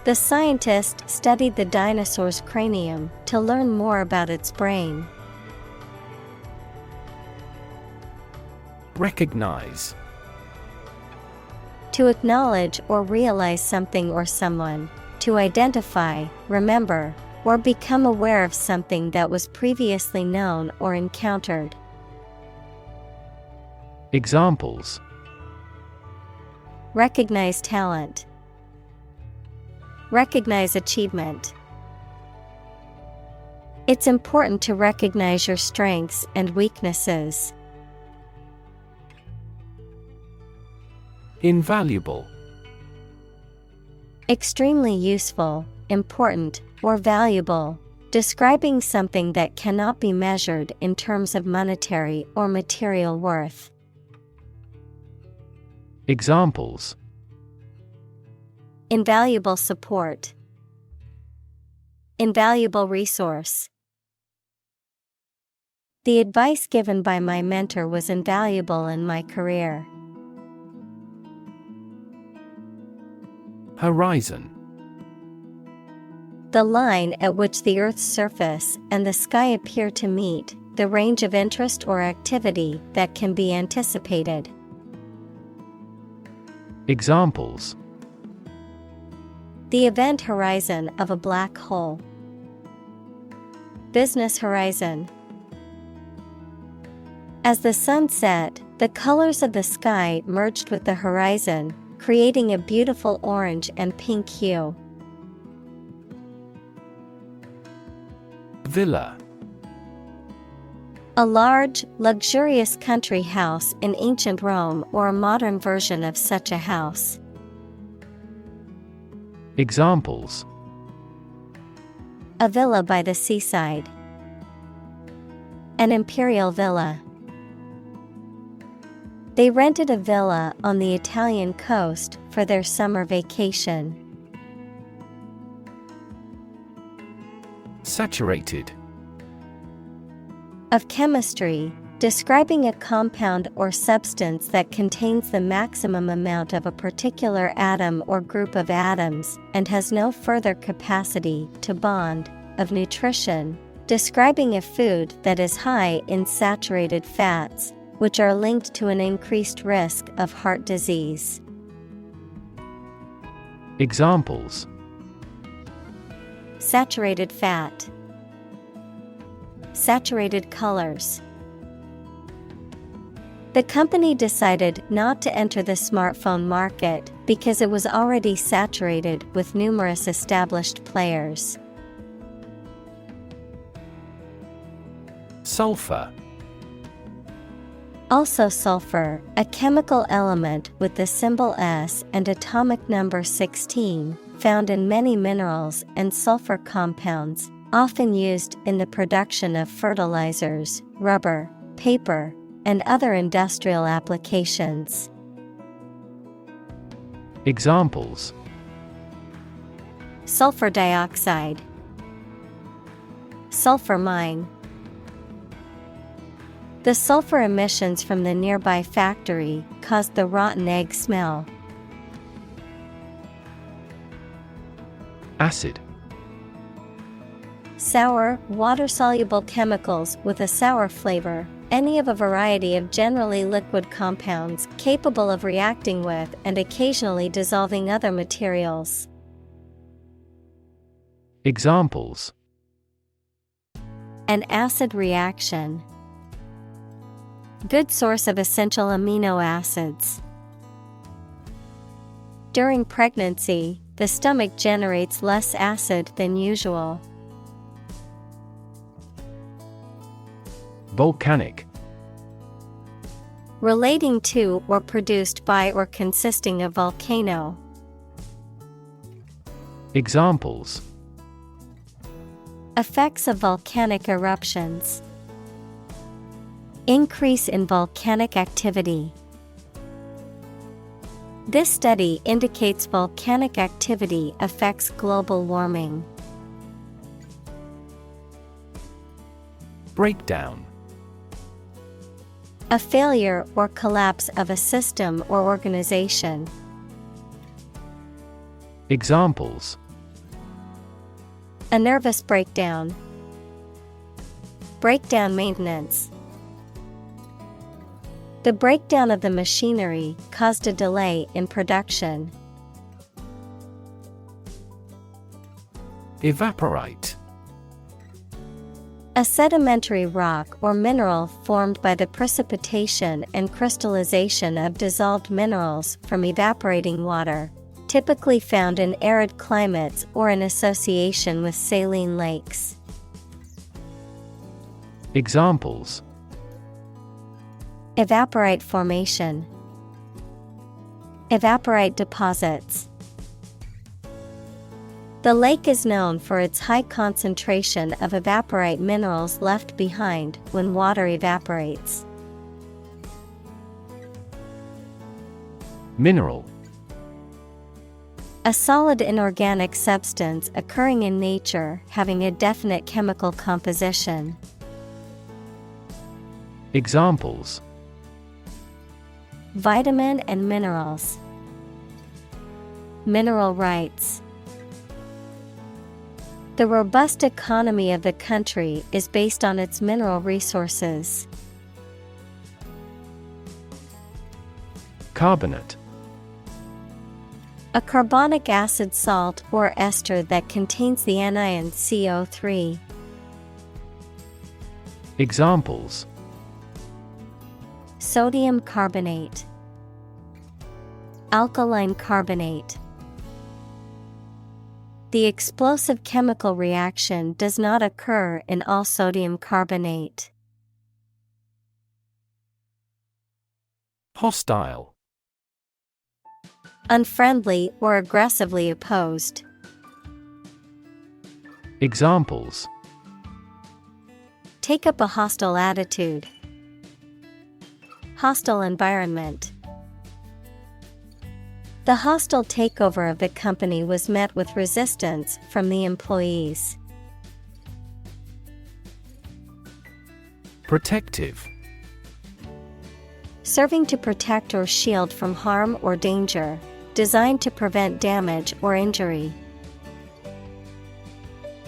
The scientist studied the dinosaur's cranium to learn more about its brain. Recognize. To acknowledge or realize something or someone, to identify, remember, or become aware of something that was previously known or encountered. Examples: Recognize talent. Recognize achievement. It's important to recognize your strengths and weaknesses. Invaluable. Extremely useful, important, or valuable, describing something that cannot be measured in terms of monetary or material worth. Examples: Invaluable support. Invaluable resource. The advice given by my mentor was invaluable in my career. Horizon. The line at which the Earth's surface and the sky appear to meet, the range of interest or activity that can be anticipated. Examples: The event horizon of a black hole. Business horizon. As the sun set, the colors of the sky merged with the horizon, creating a beautiful orange and pink hue. Villa. A large, luxurious country house in ancient Rome or a modern version of such a house. Examples: A villa by the seaside. An imperial villa. They rented a villa on the Italian coast for their summer vacation. Saturated. Of chemistry, describing a compound or substance that contains the maximum amount of a particular atom or group of atoms and has no further capacity to bond. Of nutrition, describing a food that is high in saturated fats, which are linked to an increased risk of heart disease. Examples: Saturated fat. Saturated colors. The company decided not to enter the smartphone market because it was already saturated with numerous established players. Sulfur. Also sulfur, a chemical element with the symbol S and atomic number 16, found in many minerals and sulfur compounds, often used in the production of fertilizers, rubber, paper, and other industrial applications. Examples: Sulfur dioxide. Sulfur mine. The sulfur emissions from the nearby factory caused the rotten egg smell. Acid. Sour, water-soluble chemicals with a sour flavor, any of a variety of generally liquid compounds capable of reacting with and occasionally dissolving other materials. Examples: An acid reaction. Good source of essential amino acids. During pregnancy, the stomach generates less acid than usual. Volcanic. Relating to or produced by or consisting of volcano. Examples: Effects of volcanic eruptions. Increase in volcanic activity. This study indicates volcanic activity affects global warming. Breakdown. A failure or collapse of a system or organization. Examples: A nervous breakdown. Breakdown maintenance. The breakdown of the machinery caused a delay in production. Evaporate. A sedimentary rock or mineral formed by the precipitation and crystallization of dissolved minerals from evaporating water, typically found in arid climates or in association with saline lakes. Examples: Evaporite formation. Evaporite deposits. The lake is known for its high concentration of evaporite minerals left behind when water evaporates. Mineral. A solid inorganic substance occurring in nature having a definite chemical composition. Examples: Vitamin and minerals. Mineral rights. The robust economy of the country is based on its mineral resources. Carbonate. A carbonic acid salt or ester that contains the anion CO3. Examples: Sodium carbonate. Alkaline carbonate. The explosive chemical reaction does not occur in all sodium carbonate. Hostile. Unfriendly or aggressively opposed. Examples: take up a hostile attitude. Hostile environment. The hostile takeover of the company was met with resistance from the employees. Protective. Serving to protect or shield from harm or danger, designed to prevent damage or injury.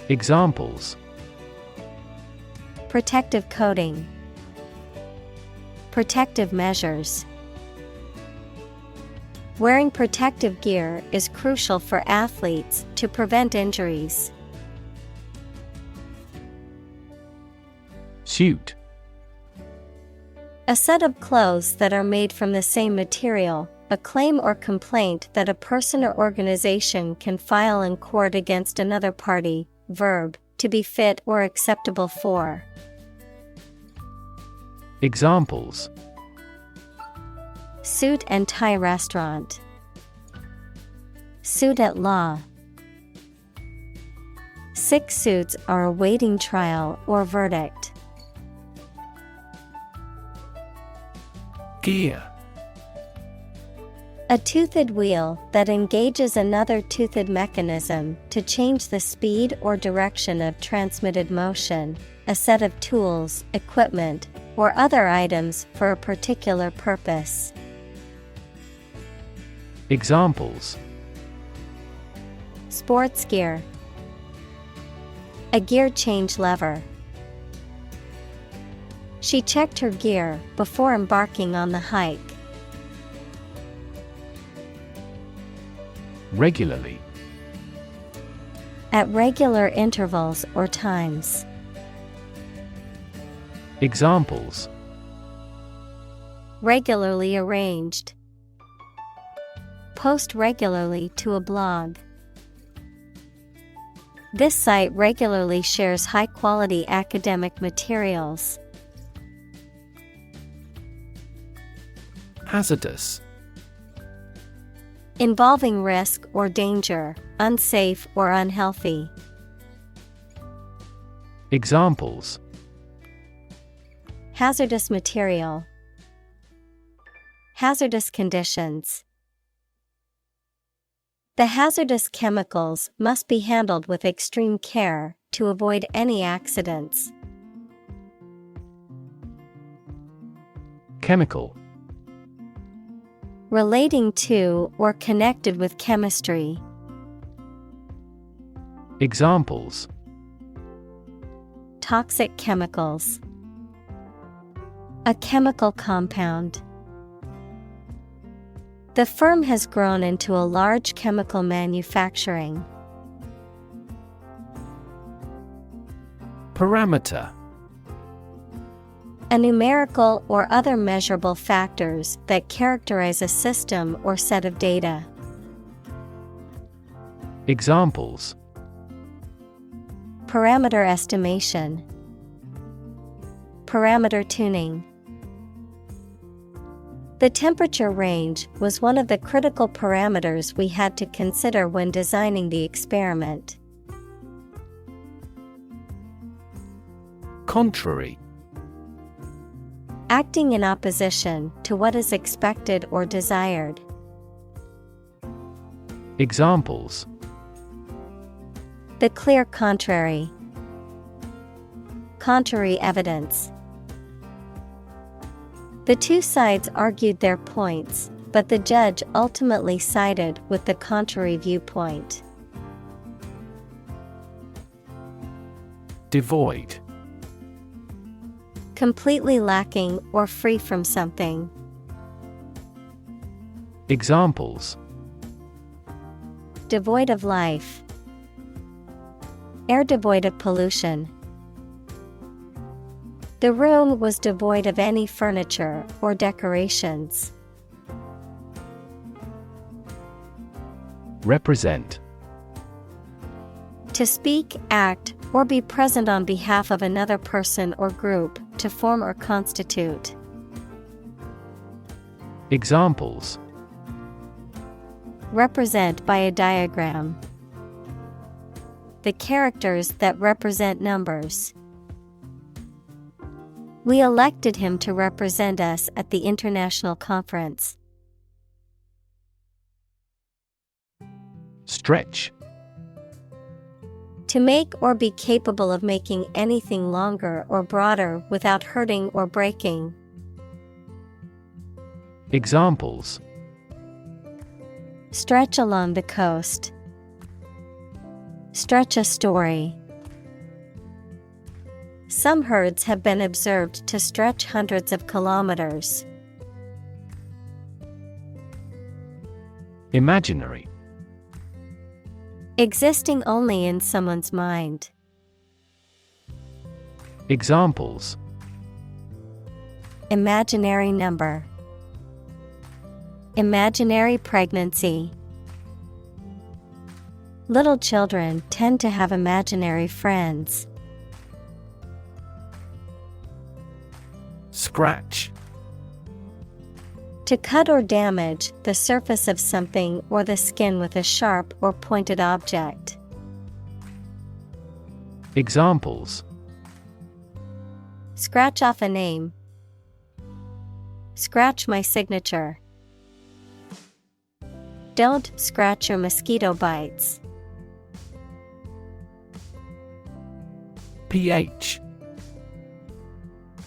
Examples: protective coating. Protective measures. Wearing protective gear is crucial for athletes to prevent injuries. Suit. A set of clothes that are made from the same material, a claim or complaint that a person or organization can file in court against another party. Verb, to be fit or acceptable for. Examples: suit and tie restaurant. Suit at law. 6 suits are awaiting trial or verdict. Gear. A toothed wheel that engages another toothed mechanism to change the speed or direction of transmitted motion, a set of tools, equipment, or other items for a particular purpose. Examples: sports gear. A gear change lever. She checked her gear before embarking on the hike. Regularly. At regular intervals or times. Examples: regularly arranged. Post regularly to a blog. This site regularly shares high-quality academic materials. Hazardous. Involving risk or danger, unsafe or unhealthy. Examples: hazardous material. Hazardous conditions. The hazardous chemicals must be handled with extreme care to avoid any accidents. Chemical. Relating to or connected with chemistry. Examples: toxic chemicals. A chemical compound. The firm has grown into a large chemical manufacturing. Parameter. A numerical or other measurable factors that characterize a system or set of data. Examples: parameter estimation. Parameter tuning. The temperature range was one of the critical parameters we had to consider when designing the experiment. Contrary. Acting in opposition to what is expected or desired. Examples: the clear contrary. Contrary evidence. The two sides argued their points, but the judge ultimately sided with the contrary viewpoint. Devoid. Completely lacking or free from something. Examples: devoid of life. Air devoid of pollution. The room was devoid of any furniture or decorations. Represent. To speak, act, or be present on behalf of another person or group, to form or constitute. Examples: represent by a diagram. the characters that represent numbers. We elected him to represent us at the international conference. Stretch. To make or be capable of making anything longer or broader without hurting or breaking. Examples: Stretch along the coast. Stretch a story. Some herds have been observed to stretch hundreds of kilometers. Imaginary. Existing only in someone's mind. Examples: Imaginary number. Imaginary pregnancy. Little children tend to have imaginary friends. Scratch. To cut or damage the surface of something or the skin with a sharp or pointed object. Examples: Scratch off a name. Scratch my signature. Don't scratch your mosquito bites. pH.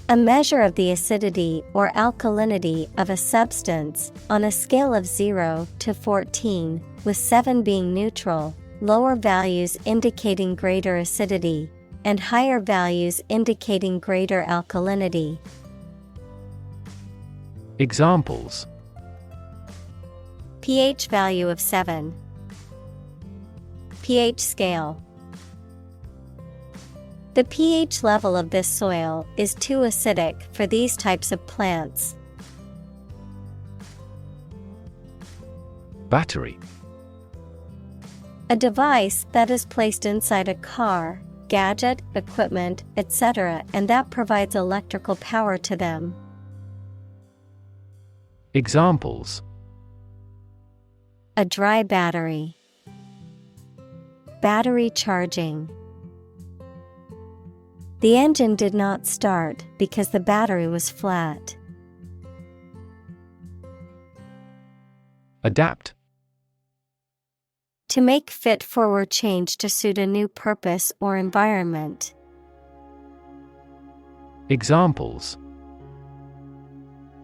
A measure of the acidity or alkalinity of a substance, on a scale of 0 to 14, with 7 being neutral, lower values indicating greater acidity, and higher values indicating greater alkalinity. Examples: pH value of 7. pH scale. The pH level of this soil is too acidic for these types of plants. Battery. A device that is placed inside a car, gadget, equipment, etc., and that provides electrical power to them. Examples: A dry battery. Battery charging. The engine did not start because the battery was flat. Adapt. To make fit forward change to suit a new purpose or environment. Examples: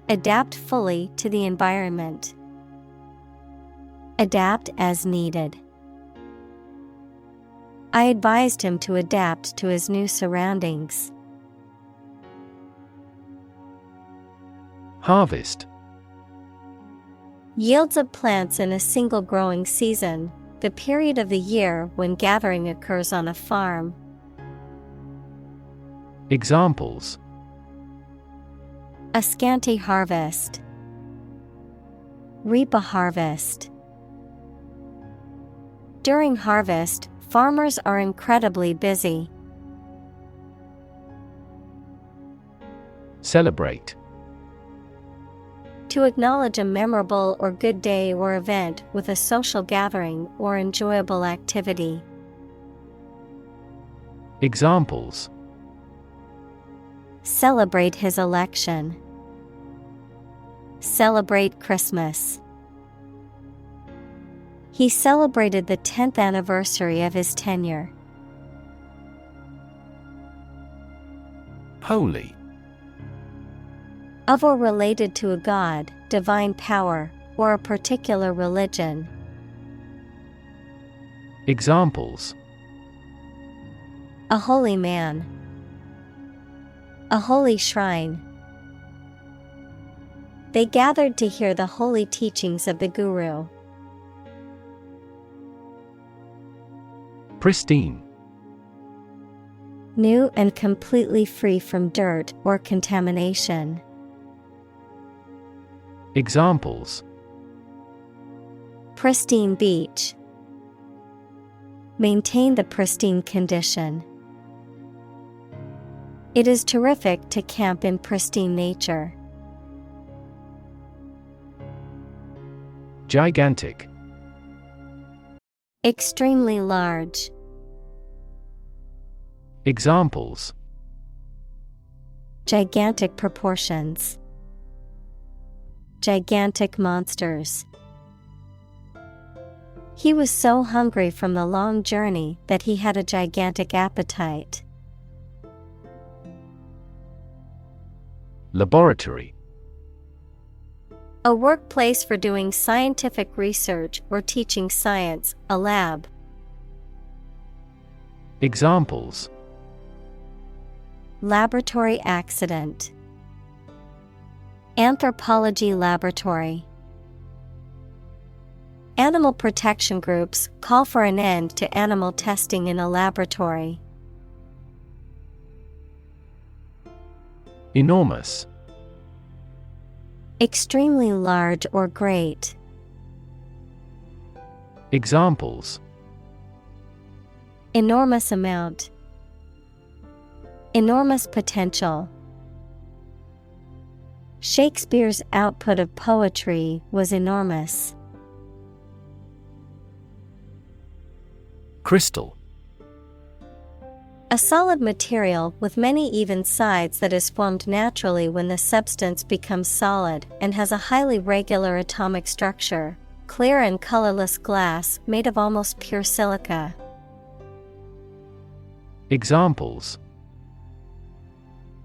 Adapt fully to the environment. Adapt as needed. I advised him to adapt to his new surroundings. Harvest. Yields of plants in a single growing season, the period of the year when gathering occurs on a farm. Examples: A scanty harvest. Reap a harvest. During harvest, farmers are incredibly busy. Celebrate. To acknowledge a memorable or good day or event with a social gathering or enjoyable activity. Examples: Celebrate his election. Celebrate Christmas. He celebrated the 10th anniversary of his tenure. Holy. Of or related to a god, divine power, or a particular religion. Examples: A holy man. A holy shrine. They gathered to hear the holy teachings of the Guru. Pristine. New and completely free from dirt or contamination. Examples: Pristine beach. Maintain the pristine condition. It is terrific to camp in pristine nature. Gigantic. Extremely large. Examples: gigantic proportions, gigantic monsters. He was so hungry from the long journey that he had a gigantic appetite. Laboratory. A workplace for doing scientific research or teaching science, a lab. Examples: Laboratory accident, anthropology laboratory. Animal protection groups call for an end to animal testing in a laboratory. Enormous. Extremely large or great. Examples: Enormous amount, enormous potential. Shakespeare's output of poetry was enormous. Crystal. A solid material with many even sides that is formed naturally when the substance becomes solid and has a highly regular atomic structure. Clear and colorless glass made of almost pure silica. Examples: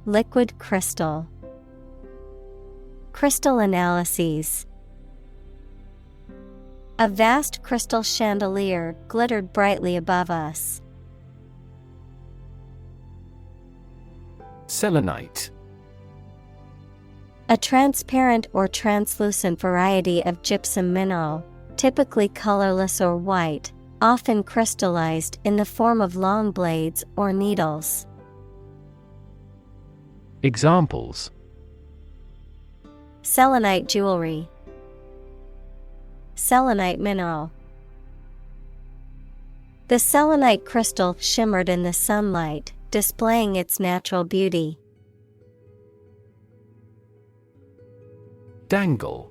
Liquid crystal, crystal analyses. A vast crystal chandelier glittered brightly above us. Selenite. A transparent or translucent variety of gypsum mineral, typically colorless or white, often crystallized in the form of long blades or needles. Examples: Selenite jewelry, selenite mineral. The selenite crystal shimmered in the sunlight, displaying its natural beauty. Dangle.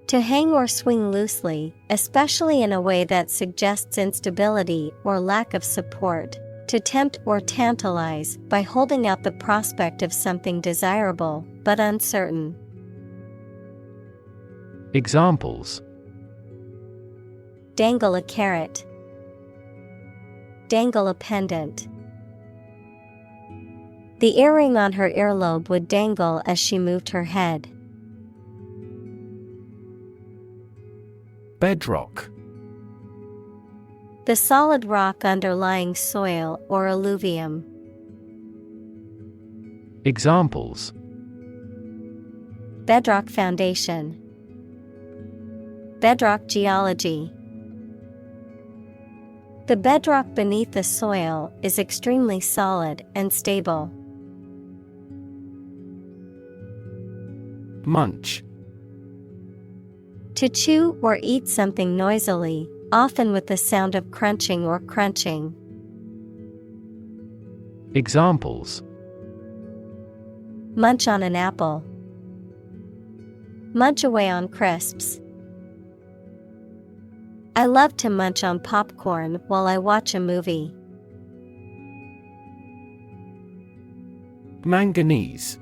To hang or swing loosely, especially in a way that suggests instability or lack of support. To tempt or tantalize by holding out the prospect of something desirable but uncertain. Examples: Dangle a carrot, dangle a pendant. The earring on her earlobe would dangle as she moved her head. Bedrock. The solid rock underlying soil or alluvium. Examples: Bedrock foundation, bedrock geology. The bedrock beneath the soil is extremely solid and stable. Munch. To chew or eat something noisily, often with the sound of crunching or crunching. Examples: Munch on an apple, munch away on crisps. I love to munch on popcorn while I watch a movie. Manganese.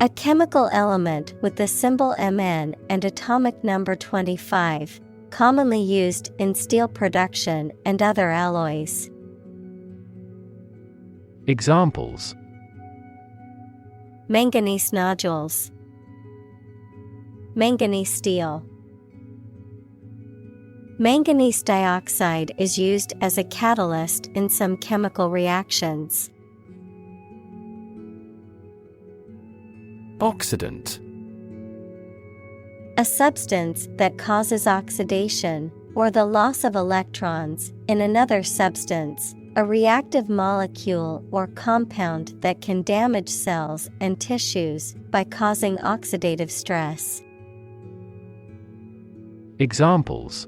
A chemical element with the symbol Mn and atomic number 25, commonly used in steel production and other alloys. Examples: Manganese nodules, manganese steel. Manganese dioxide is used as a catalyst in some chemical reactions. Oxidant. A substance that causes oxidation, or the loss of electrons, in another substance, a reactive molecule or compound that can damage cells and tissues by causing oxidative stress. Examples: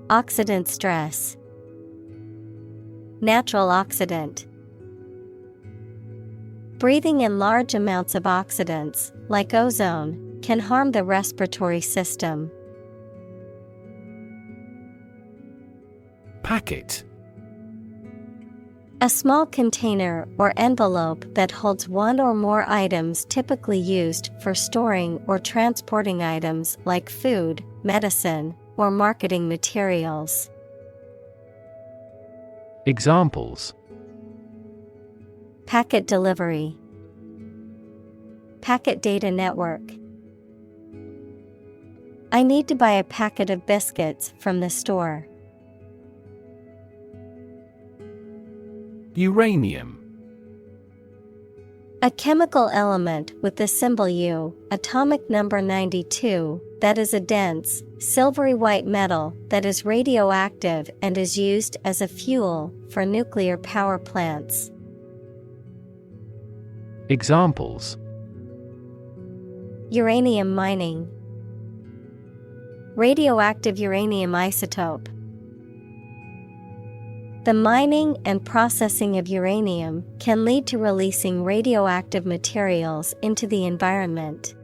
Oxidant stress, natural oxidant. Breathing in large amounts of oxidants, like ozone, can harm the respiratory system. Packet. A small container or envelope that holds one or more items typically used for storing or transporting items like food, medicine, or marketing materials. Examples: Packet delivery, packet data network. I need to buy a packet of biscuits from the store. Uranium. A chemical element with the symbol U, atomic number 92, that is a dense, silvery white metal that is radioactive and is used as a fuel for nuclear power plants. Examples: Uranium mining, radioactive uranium isotope. The mining and processing of uranium can lead to releasing radioactive materials into the environment.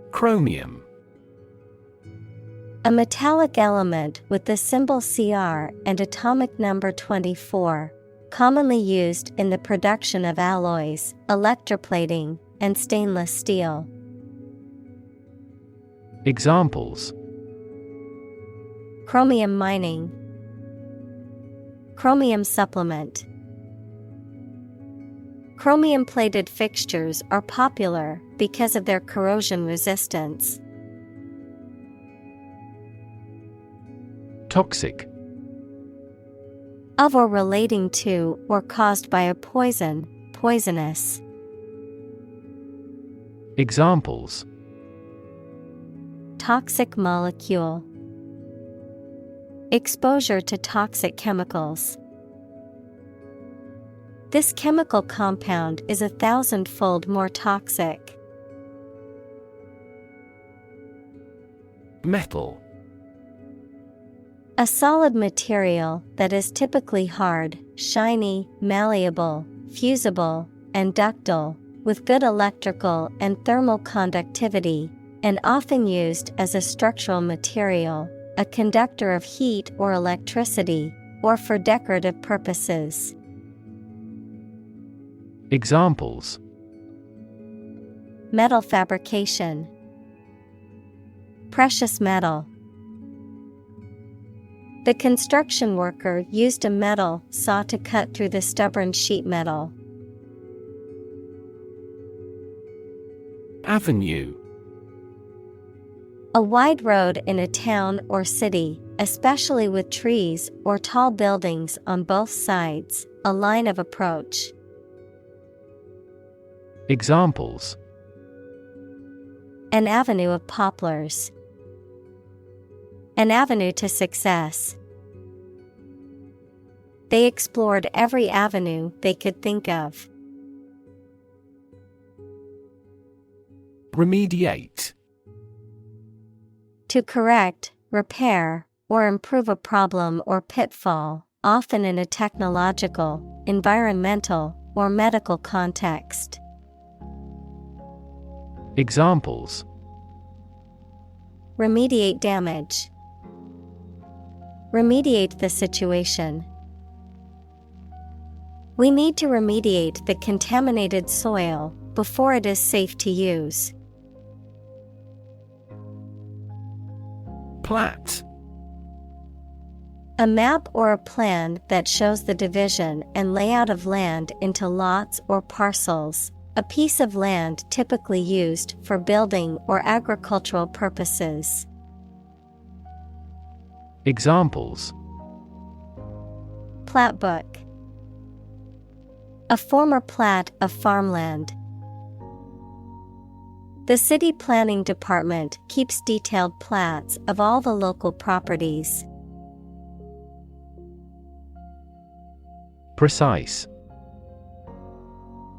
Chromium. A metallic element with the symbol Cr and atomic number 24, commonly used in the production of alloys, electroplating, and stainless steel. Examples: Chromium mining, chromium supplement. Chromium-plated fixtures are popular because of their corrosion resistance. Toxic. Of or relating to or caused by a poison, poisonous. Examples: Toxic molecule, exposure to toxic chemicals. This chemical compound is 1,000-fold more toxic. Metal. A solid material that is typically hard, shiny, malleable, fusible, and ductile, with good electrical and thermal conductivity, and often used as a structural material, a conductor of heat or electricity, or for decorative purposes. Examples: Metal fabrication, precious metal. The construction worker used a metal saw to cut through the stubborn sheet metal. Avenue. A wide road in a town or city, especially with trees or tall buildings on both sides, a line of approach. Examples: An avenue of poplars, an avenue to success. They explored every avenue they could think of. Remediate. To correct, repair, or improve a problem or pitfall, often in a technological, environmental, or medical context. Examples: Remediate damage, remediate the situation. We need to remediate the contaminated soil before it is safe to use. Plat. A map or a plan that shows the division and layout of land into lots or parcels, a piece of land typically used for building or agricultural purposes. Examples: Plat book, a former plat of farmland. The city planning department keeps detailed plats of all the local properties. Precise.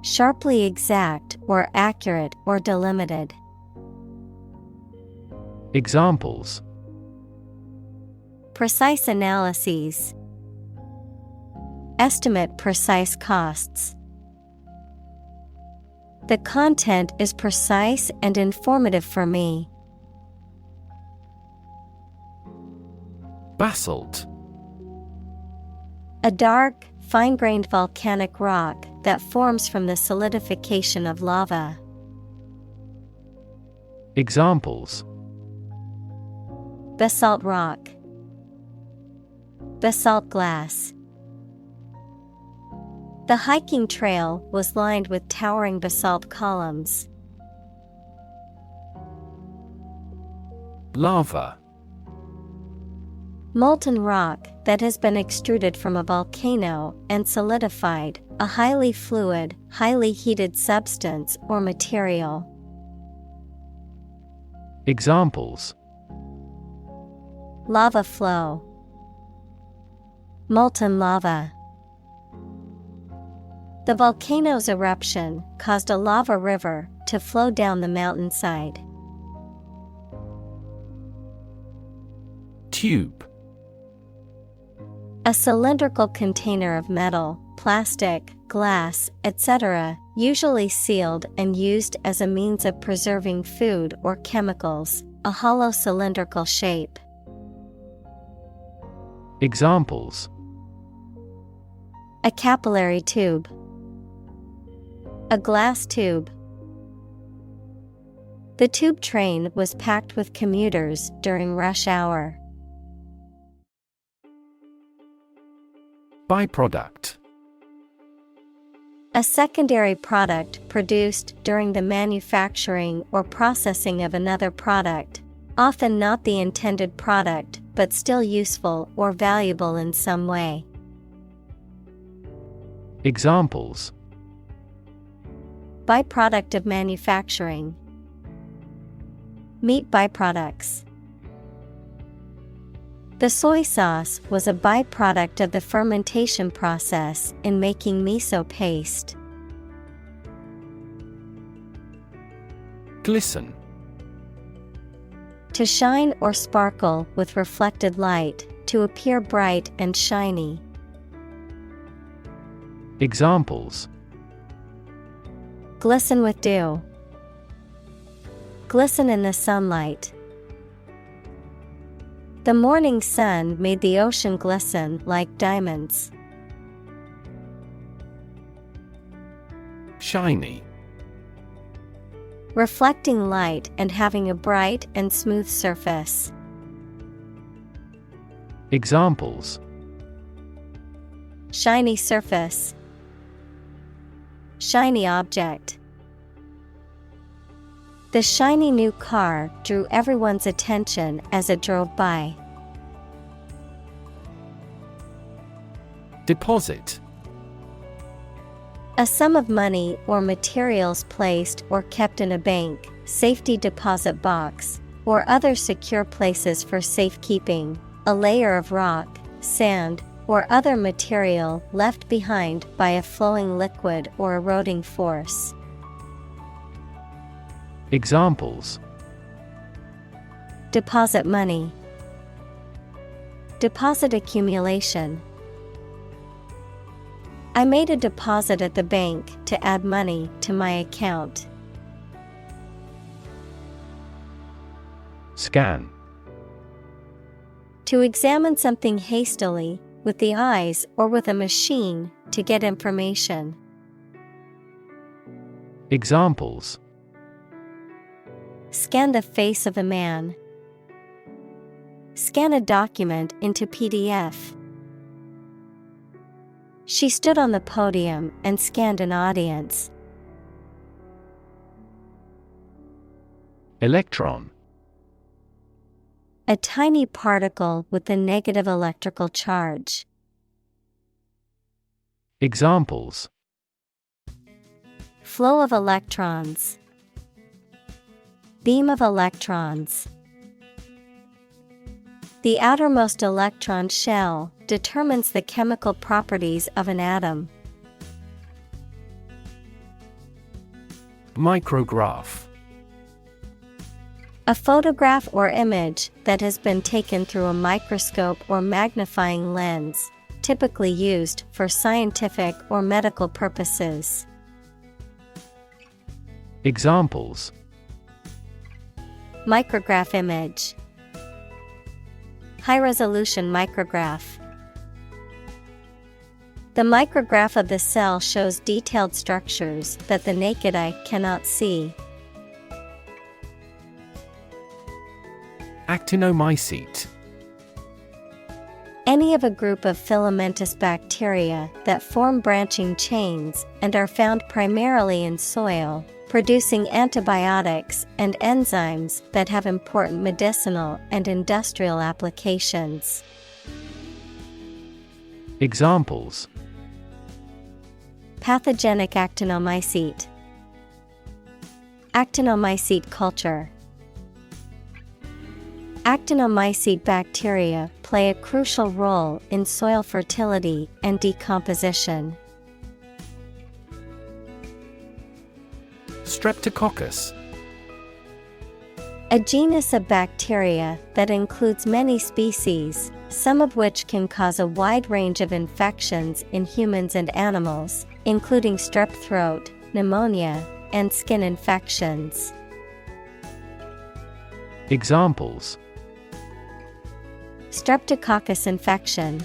Sharply exact or accurate or delimited. Examples: Precise analyses, estimate precise costs. The content is precise and informative for me. Basalt. A dark, fine-grained volcanic rock that forms from the solidification of lava. Examples: Basalt rock, basalt glass. The hiking trail was lined with towering basalt columns. Lava. Molten rock that has been extruded from a volcano and solidified, a highly fluid, highly heated substance or material. Examples: Lava flow, molten lava. The volcano's eruption caused a lava river to flow down the mountainside. Tube. A cylindrical container of metal, plastic, glass, etc., usually sealed and used as a means of preserving food or chemicals, a hollow cylindrical shape. Examples: A capillary tube, a glass tube. The tube train was packed with commuters during rush hour. Byproduct. A secondary product produced during the manufacturing or processing of another product, often not the intended product but still useful or valuable in some way. Examples: Byproduct of manufacturing, meat byproducts. The soy sauce was a byproduct of the fermentation process in making miso paste. Glisten. To shine or sparkle with reflected light, to appear bright and shiny. Examples: Glisten with dew, glisten in the sunlight. The morning sun made the ocean glisten like diamonds. Shiny. Reflecting light and having a bright and smooth surface. Examples: Shiny surface, shiny object. The shiny new car drew everyone's attention as it drove by. Deposit. A sum of money or materials placed or kept in a bank, safety deposit box, or other secure places for safekeeping, a layer of rock, sand, or other material left behind by a flowing liquid or eroding force. Examples: Deposit money, deposit accumulation. I made a deposit at the bank to add money to my account. Scan. To examine something hastily, with the eyes or with a machine, to get information. Examples: Scan the face of a man. Scan a document into PDF. She stood on the podium and scanned an audience. Electron. A tiny particle with a negative electrical charge. Examples: Flow of electrons. Beam of electrons. The outermost electron shell determines the chemical properties of an atom. Micrograph. A photograph or image that has been taken through a microscope or magnifying lens, typically used for scientific or medical purposes. Examples: Micrograph image. High-resolution micrograph. The micrograph of the cell shows detailed structures that the naked eye cannot see. Actinomycete. Any of a group of filamentous bacteria that form branching chains and are found primarily in soil, producing antibiotics and enzymes that have important medicinal and industrial applications. Examples: Pathogenic actinomycete. Actinomycete culture. Actinomycete bacteria play a crucial role in soil fertility and decomposition. Streptococcus. A genus of bacteria that includes many species, some of which can cause a wide range of infections in humans and animals, including strep throat, pneumonia, and skin infections. Examples: Streptococcus infection.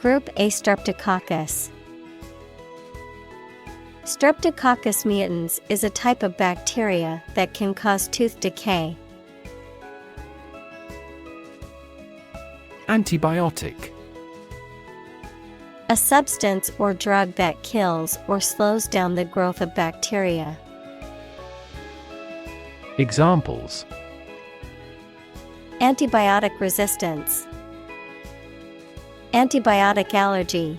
Group A Streptococcus. Streptococcus mutans is a type of bacteria that can cause tooth decay. Antibiotic. A substance or drug that kills or slows down the growth of bacteria. Examples: Antibiotic resistance. Antibiotic allergy.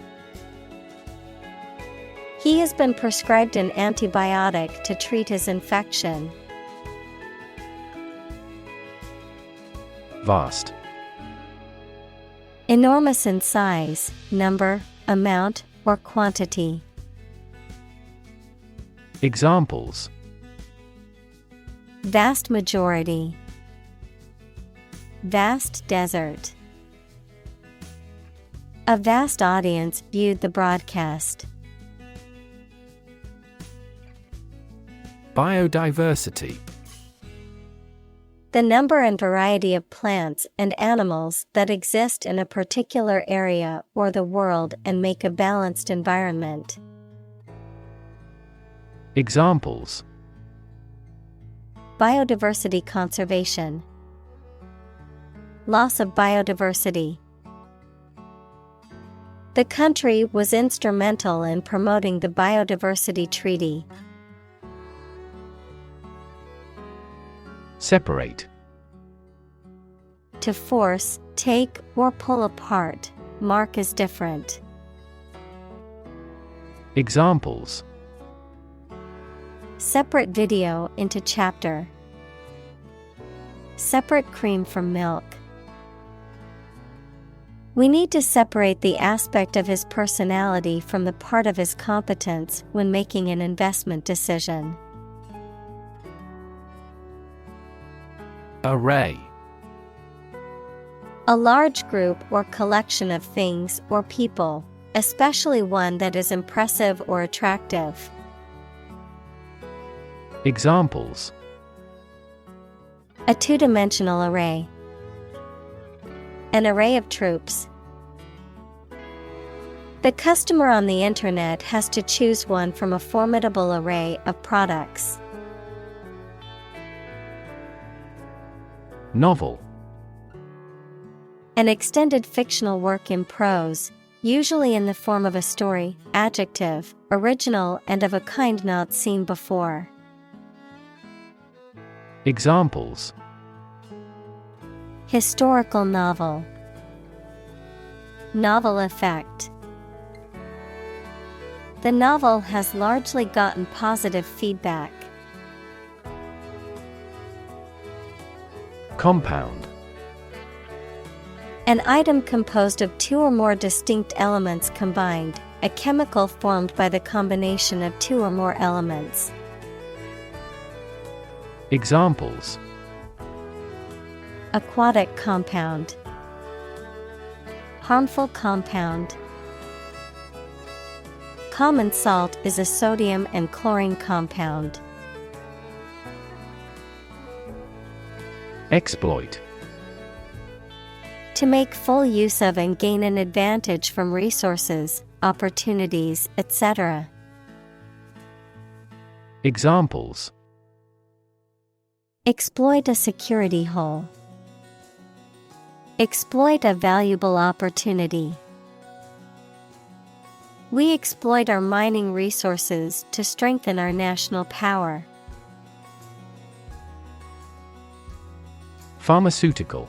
He has been prescribed an antibiotic to treat his infection. Vast. Enormous in size, number, amount, or quantity. Examples: Vast majority. Vast desert. A vast audience viewed the broadcast. Biodiversity. The number and variety of plants and animals that exist in a particular area or the world and make a balanced environment. Examples: Biodiversity conservation. Loss of biodiversity. The country was instrumental in promoting the Biodiversity Treaty. Separate. To force, take, or pull apart, mark as different. Examples: Separate video into chapter. Separate cream from milk. We need to separate the aspect of his personality from the part of his competence when making an investment decision. Array. A large group or collection of things or people, especially one that is impressive or attractive. Examples: A two-dimensional array. An array of troops. The customer on the internet has to choose one from a formidable array of products. Novel. An extended fictional work in prose, usually in the form of a story, adjective, original and of a kind not seen before. Examples: Historical novel. Novel effect. The novel has largely gotten positive feedback. Compound. An item composed of two or more distinct elements combined, a chemical formed by the combination of two or more elements. Examples: Aquatic compound. Harmful compound. Common salt is a sodium and chlorine compound. Exploit. To make full use of and gain an advantage from resources, opportunities, etc. Examples: exploit a security hole. Exploit a valuable opportunity. We exploit our mining resources to strengthen our national power. Pharmaceutical.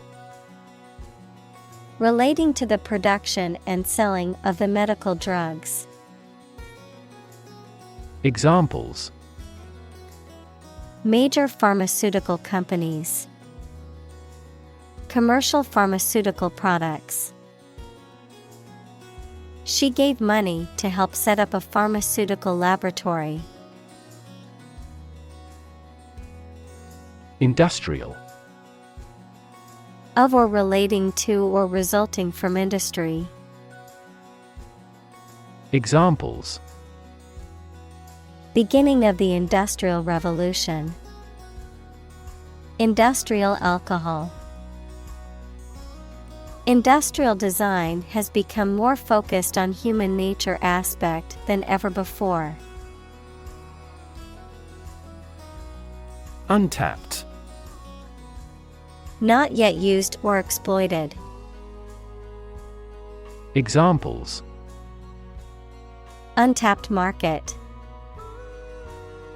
Relating to the production and selling of the medical drugs. Examples: major pharmaceutical companies. Commercial pharmaceutical products. She gave money to help set up a pharmaceutical laboratory. Industrial. Of or relating to or resulting from industry. Examples: beginning of the Industrial Revolution. Industrial alcohol. Industrial design has become more focused on human nature aspect than ever before. Untapped. Not yet used or exploited. Examples: untapped market.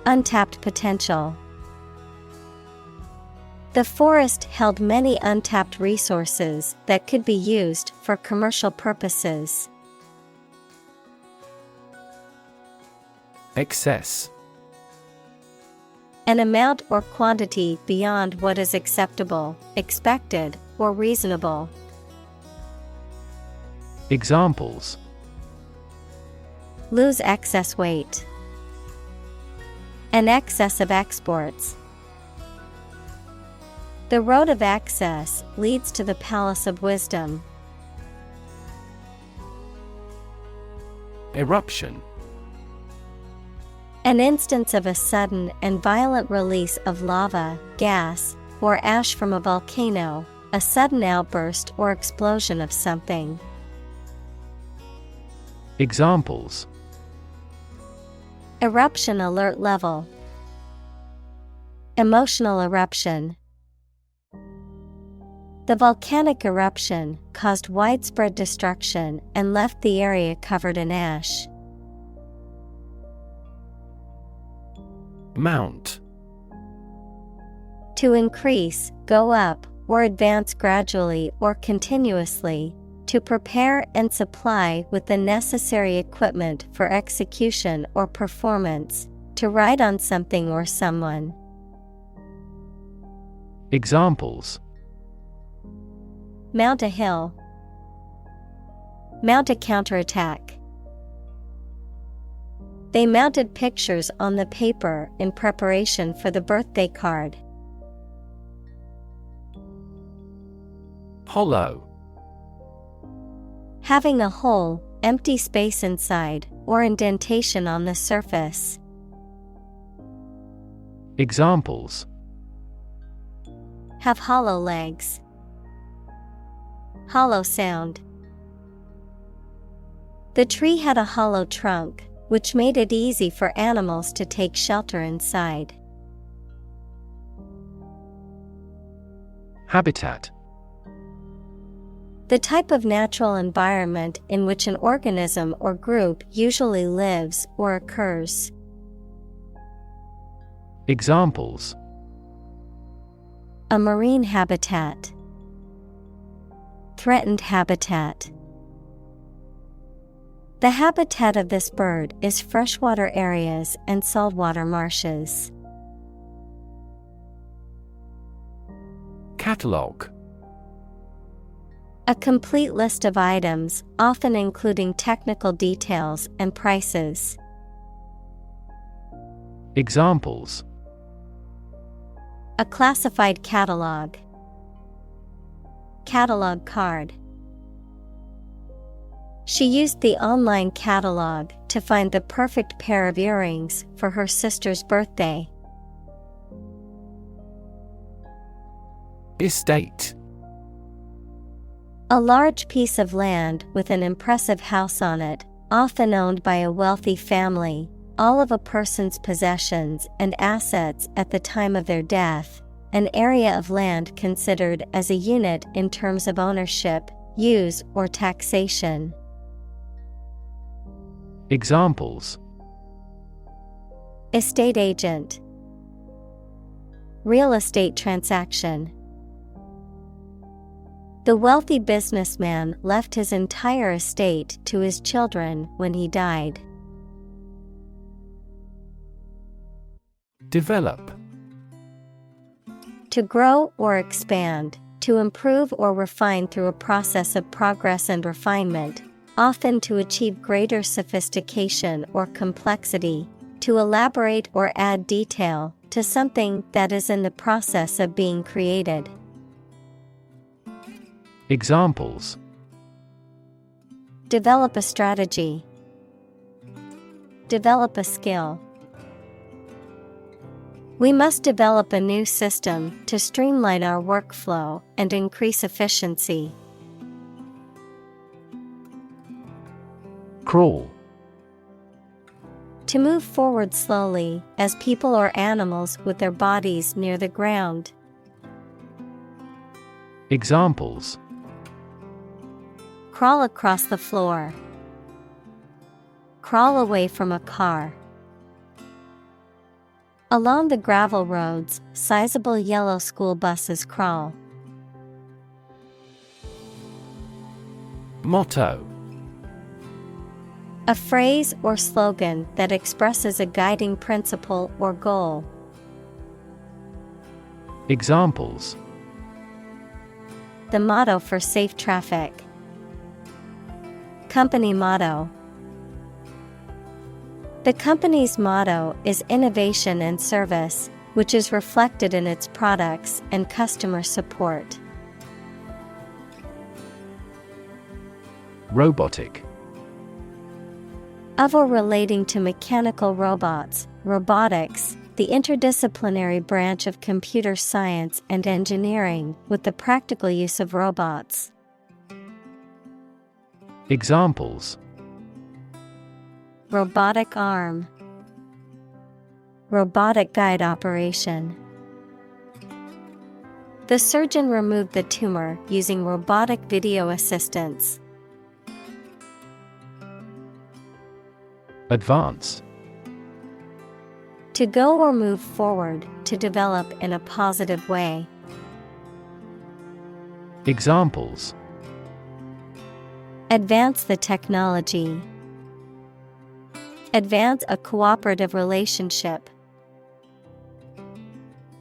Untapped potential. The forest held many untapped resources that could be used for commercial purposes. Excess. An amount or quantity beyond what is acceptable, expected, or reasonable. Examples: lose excess weight. An excess of exports. The road of access leads to the palace of wisdom. Eruption. An instance of a sudden and violent release of lava, gas, or ash from a volcano, a sudden outburst or explosion of something. Examples: eruption alert level. Emotional eruption. The volcanic eruption caused widespread destruction and left the area covered in ash. Mount. To increase, go up, or advance gradually or continuously, to prepare and supply with the necessary equipment for execution or performance, to ride on something or someone. Examples: mount a hill. Mount a counterattack. They mounted pictures on the paper in preparation for the birthday card. Hollow. Having a hole, empty space inside, or indentation on the surface. Examples: have hollow legs. Hollow sound. The tree had a hollow trunk, which made it easy for animals to take shelter inside. Habitat. The type of natural environment in which an organism or group usually lives or occurs. Examples: a marine habitat. Threatened habitat. The habitat of this bird is freshwater areas and saltwater marshes. Catalog. A complete list of items, often including technical details and prices. Examples: a classified catalog. Catalog card. She used the online catalog to find the perfect pair of earrings for her sister's birthday. Estate. A large piece of land with an impressive house on it, often owned by a wealthy family, all of a person's possessions and assets at the time of their death, an area of land considered as a unit in terms of ownership, use, or taxation. Examples: Estate agent, real estate transaction. The wealthy businessman left his entire estate to his children when he died. Develop. To grow or expand, to improve or refine through a process of progress and refinement, often to achieve greater sophistication or complexity, to elaborate or add detail to something that is in the process of being created. Examples: Develop a strategy. Develop a skill. We must develop a new system to streamline our workflow and increase efficiency. Crawl. To move forward slowly, as people or animals with their bodies near the ground. Examples: Crawl across the floor. Crawl away from a car. Along the gravel roads, sizable yellow school buses crawl. Motto. A phrase or slogan that expresses a guiding principle or goal. Examples: The motto for safe traffic. Company motto. The company's motto is innovation and service, which is reflected in its products and customer support. Robotic. Of or relating to mechanical robots, robotics, the interdisciplinary branch of computer science and engineering, with the practical use of robots. Examples: Robotic arm. Robotic guide operation. The surgeon removed the tumor using robotic video assistance. Advance. To go or move forward, to develop in a positive way. Examples: Advance the technology. Advance a cooperative relationship.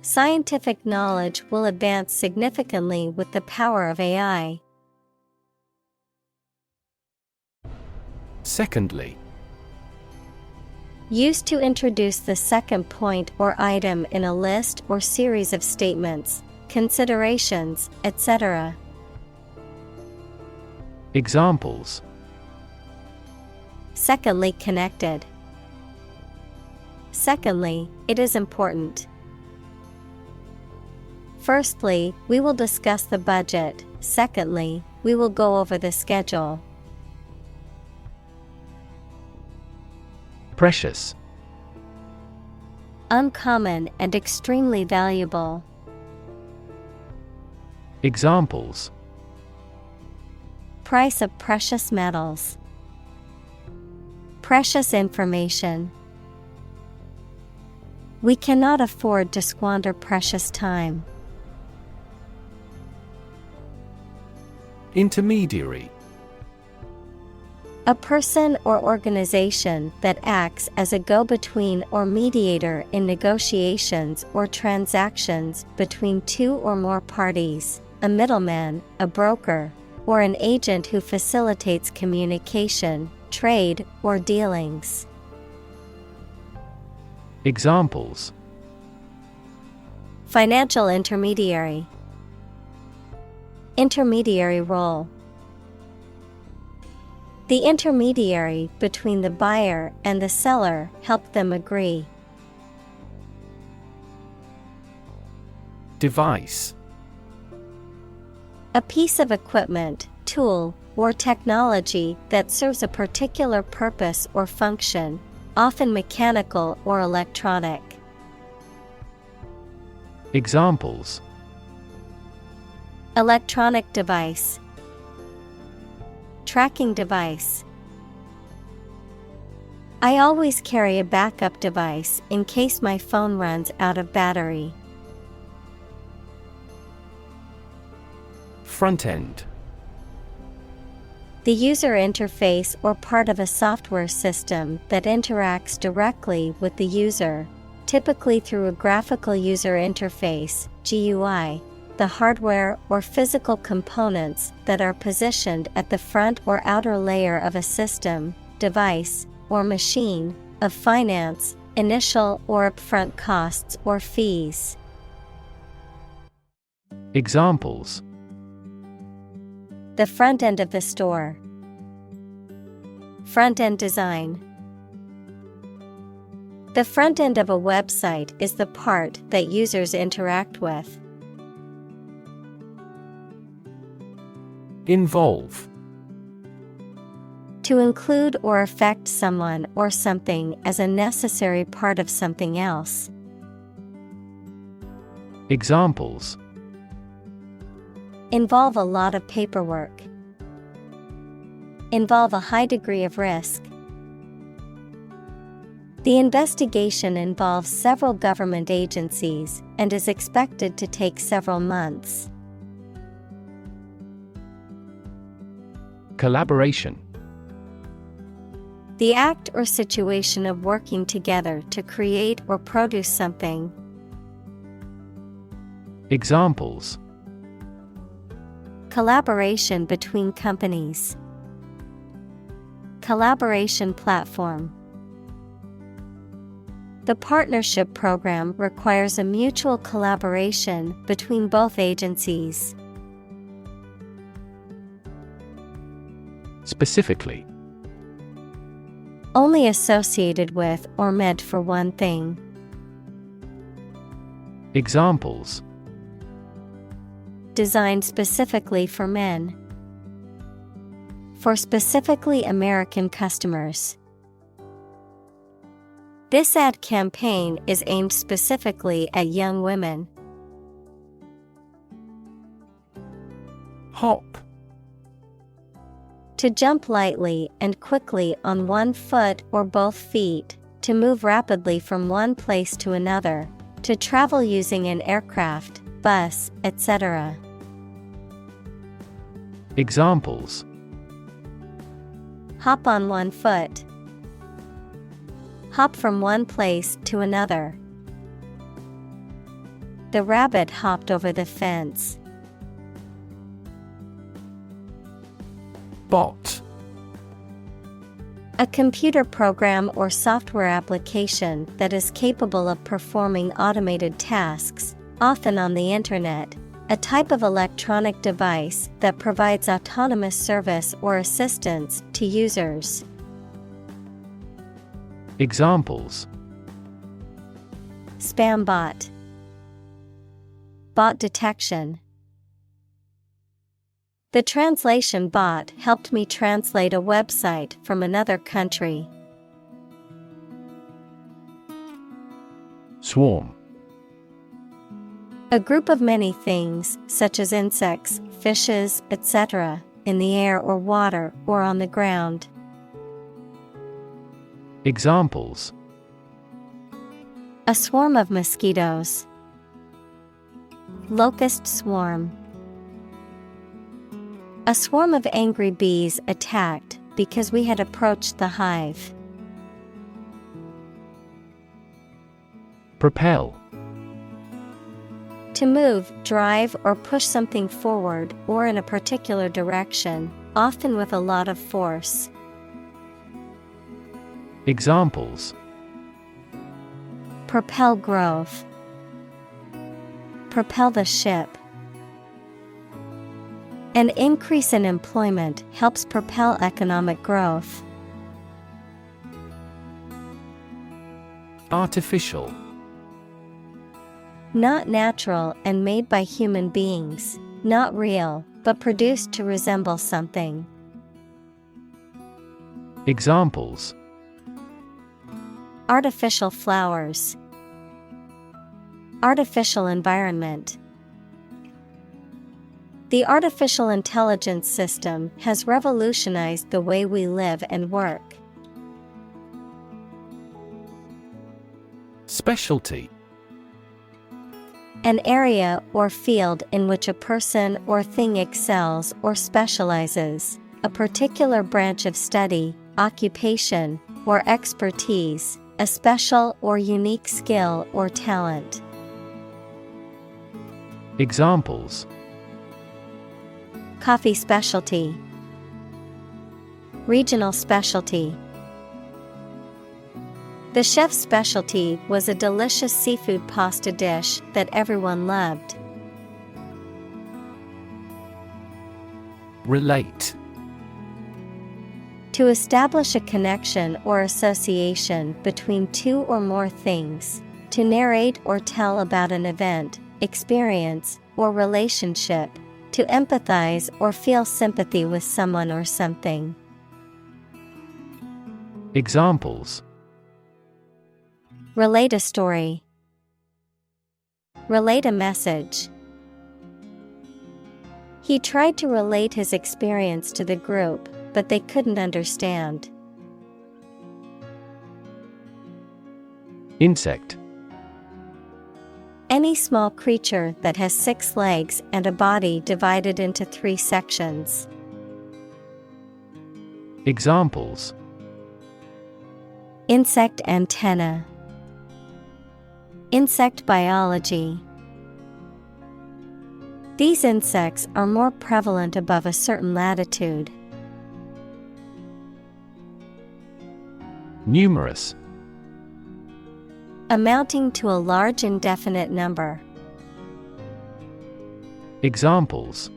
Scientific knowledge will advance significantly with the power of AI. Secondly. Used to introduce the second point or item in a list or series of statements, considerations, etc. Examples: Secondly connected. Secondly, it is important. Firstly, we will discuss the budget. Secondly, we will go over the schedule. Precious. Uncommon and extremely valuable. Examples: Price of precious metals. Precious information. We cannot afford to squander precious time. Intermediary. A person or organization that acts as a go-between or mediator in negotiations or transactions between two or more parties, a middleman, a broker, or an agent who facilitates communication, trade, or dealings. Examples: Financial intermediary. Intermediary role. The intermediary between the buyer and the seller helped them agree. Device. A piece of equipment, tool, or technology that serves a particular purpose or function, often mechanical or electronic. Examples: Electronic device, tracking device. I always carry a backup device in case my phone runs out of battery. Front end. The user interface or part of a software system that interacts directly with the user, typically through a graphical user interface, GUI, the hardware or physical components that are positioned at the front or outer layer of a system, device, or machine, of finance, initial or upfront costs or fees. Examples: The front end of the store. Front end design. The front end of a website is the part that users interact with. Involve. To include or affect someone or something as a necessary part of something else. Examples: Involve a lot of paperwork. Involve a high degree of risk. The investigation involves several government agencies and is expected to take several months. Collaboration. The act or situation of working together to create or produce something. Examples: Collaboration between companies. Collaboration platform. The partnership program requires a mutual collaboration between both agencies. Specifically. Only associated with or meant for one thing. Examples: Designed specifically for men. For specifically American customers. This ad campaign is aimed specifically at young women. Hop. To jump lightly and quickly on one foot or both feet, to move rapidly from one place to another, to travel using an aircraft, bus, etc. Examples: Hop on one foot. Hop from one place to another. The rabbit hopped over the fence. Bot. A computer program or software application that is capable of performing automated tasks, often on the internet, a type of electronic device that provides autonomous service or assistance to users. Examples: Spam bot. Bot detection. The translation bot helped me translate a website from another country. Swarm. A group of many things, such as insects, fishes, etc., in the air or water or on the ground. Examples: A swarm of mosquitoes. Locust swarm. A swarm of angry bees attacked because we had approached the hive. Propel. To move, drive, or push something forward or in a particular direction, often with a lot of force. Examples: Propel growth. Propel the ship. An increase in employment helps propel economic growth. Artificial. Not natural and made by human beings, not real, but produced to resemble something. Examples: Artificial flowers. Artificial environment. The artificial intelligence system has revolutionized the way we live and work. Specialty: An area or field in which a person or thing excels or specializes, a particular branch of study, occupation, or expertise, a special or unique skill or talent. Examples: Coffee specialty. Regional specialty. The chef's specialty was a delicious seafood pasta dish that everyone loved. Relate: To establish a connection or association between two or more things, to narrate or tell about an event, experience, or relationship, to empathize or feel sympathy with someone or something. Examples: Relate a story. Relate a message. He tried to relate his experience to the group, but they couldn't understand. Insect: Any small creature that has 6 legs and a body divided into 3 sections. Examples: Insect antenna. Insect biology. These insects are more prevalent above a certain latitude. Numerous: Amounting to a large indefinite number. Examples: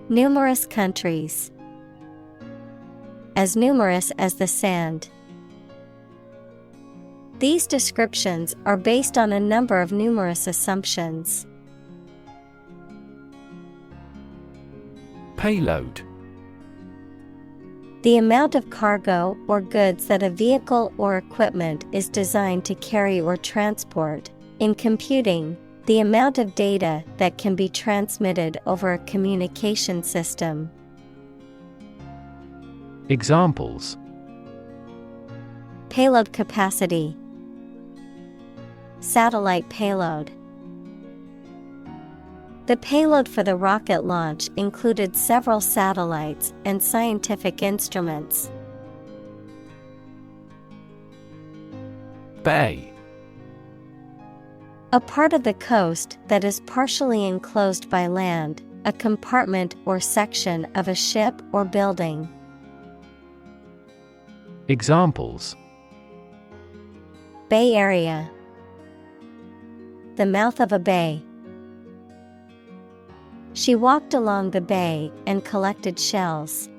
Numerous countries. As numerous as the sand. These descriptions are based on a number of numerous assumptions. Payload: The amount of cargo or goods that a vehicle or equipment is designed to carry or transport. In computing, the amount of data that can be transmitted over a communication system. Examples: Payload capacity. Satellite payload. The payload for the rocket launch included several satellites and scientific instruments. Bay: A part of the coast that is partially enclosed by land, a compartment or section of a ship or building. Examples: Bay Area. The mouth of a bay. She walked along the bay and collected shells.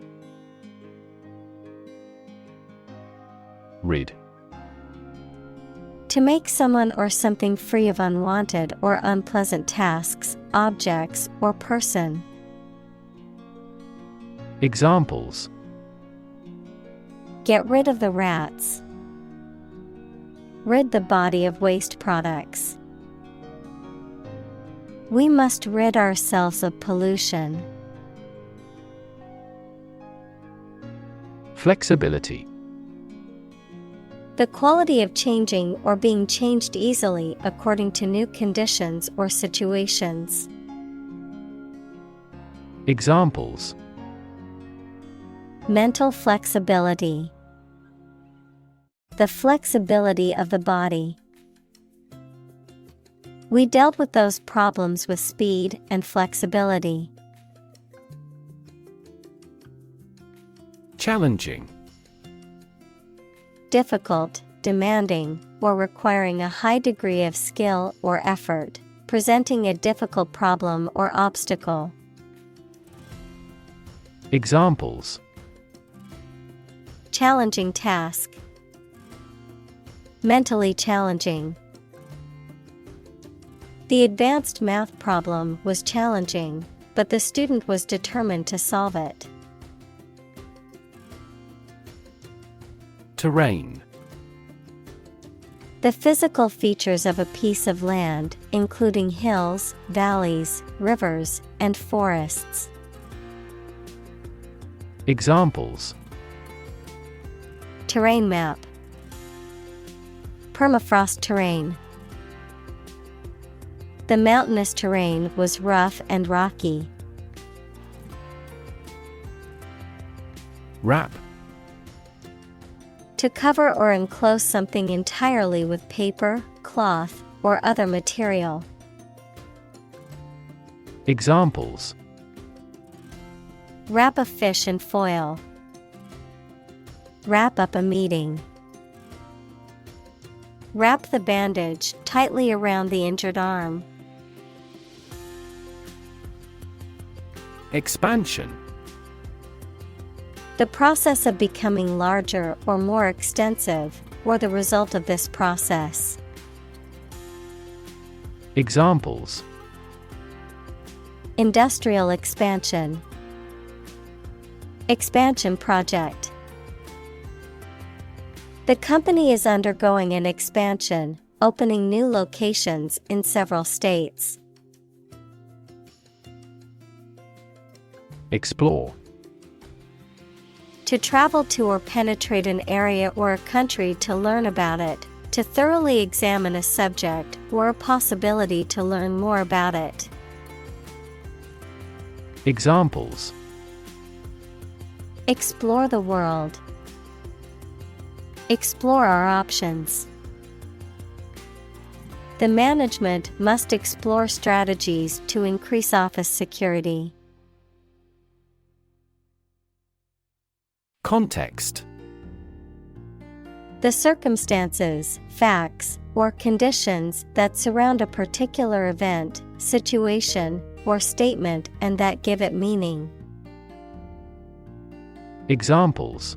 Rid: To make someone or something free of unwanted or unpleasant tasks, objects, or person. Examples: Get rid of the rats. Rid the body of waste products. We must rid ourselves of pollution. Flexibility: The quality of changing or being changed easily according to new conditions or situations. Examples: Mental flexibility. The flexibility of the body. We dealt with those problems with speed and flexibility. Challenging: Difficult, demanding, or requiring a high degree of skill or effort, presenting a difficult problem or obstacle. Examples: Challenging task. Mentally challenging. The advanced math problem was challenging. but the student was determined to solve it. Terrain. The physical features of a piece of land, including hills, valleys, rivers, and forests. Examples: terrain map, permafrost terrain. The mountainous terrain was rough and rocky. Wrap. To cover or enclose something entirely with paper, cloth, or other material. Examples: wrap a fish in foil. Wrap up a meeting. Wrap the bandage tightly around the injured arm. Expansion. The process of becoming larger or more extensive, or the result of this process. Examples: industrial expansion. Expansion project. The company is undergoing an expansion, opening new locations in several states. Explore. To travel to or penetrate an area or a country to learn about it, to thoroughly examine a subject or a possibility to learn more about it. Examples: explore the world. Explore our options. The management must explore strategies to increase office security. Context. The circumstances, facts, or conditions that surround a particular event, situation, or statement and that give it meaning. Examples: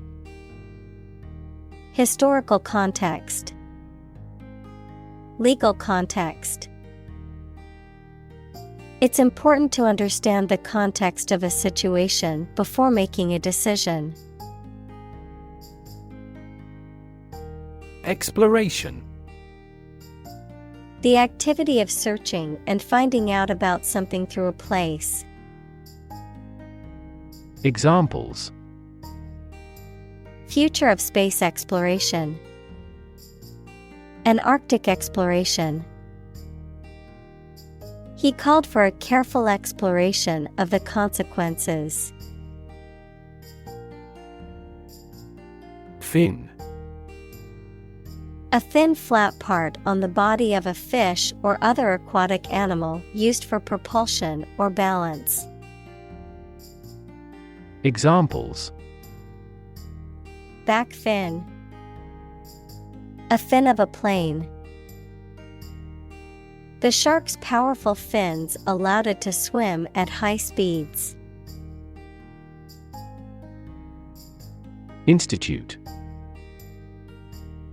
historical context. Legal context. It's important to understand the context of a situation before making a decision. Exploration. The activity of searching and finding out about something through a place. Examples: future of space exploration. An Arctic exploration. He called for a careful exploration of the consequences. Fin. A thin flat part on the body of a fish or other aquatic animal used for propulsion or balance. Examples: back fin. A fin of a plane. The shark's powerful fins allowed it to swim at high speeds. Institute.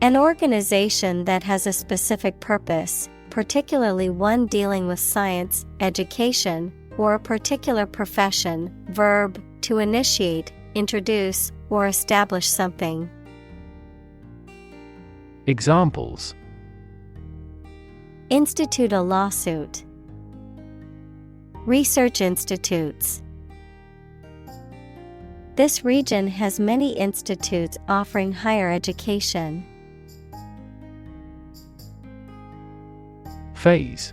An organization that has a specific purpose, particularly one dealing with science, education, or a particular profession. Verb, to initiate, introduce, or establish something. Examples: institute a lawsuit. Research institutes. This region has many institutes offering higher education. Phase.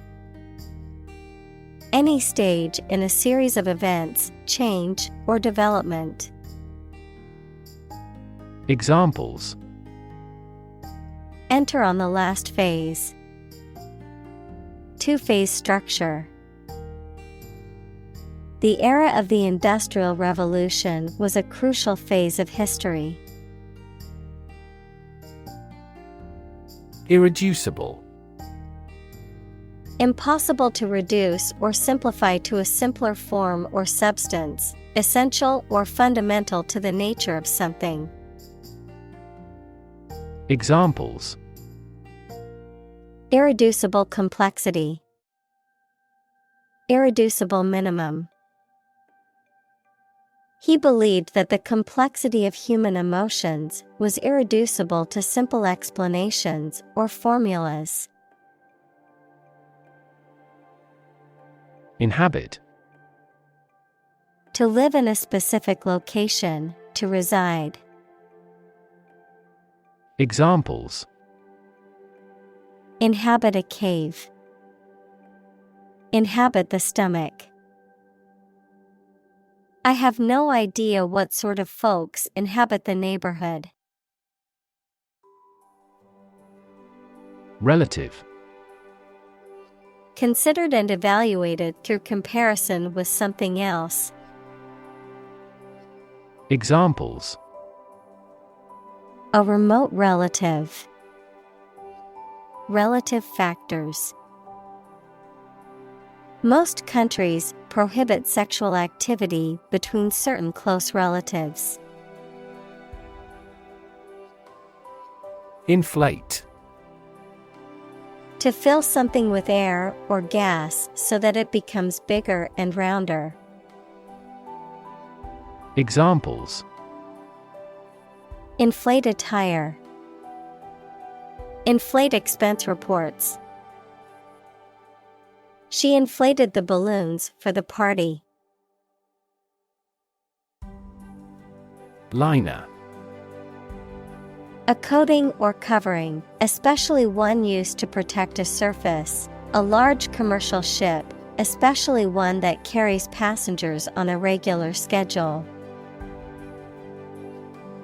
Any stage in a series of events, change, or development. Examples: enter on the last phase. Two-phase structure. The era of the Industrial Revolution was a crucial phase of history. Irreducible. Impossible to reduce or simplify to a simpler form or substance, essential or fundamental to the nature of something. Examples: irreducible complexity. Irreducible minimum. He believed that the complexity of human emotions was irreducible to simple explanations or formulas. Inhabit. To live in a specific location, to reside. Examples: Inhabit a cave. Inhabit the stomach. I have no idea what sort of folks inhabit the neighborhood. Relative. Considered and evaluated through comparison with something else. Examples: A remote relative. Relative factors. Most countries prohibit sexual activity between certain close relatives. Inflate. To fill something with air or gas so that it becomes bigger and rounder. Examples: Inflate a tire. Inflate expense reports. She inflated the balloons for the party. Liner. A coating or covering, especially one used to protect a surface, a large commercial ship, especially one that carries passengers on a regular schedule.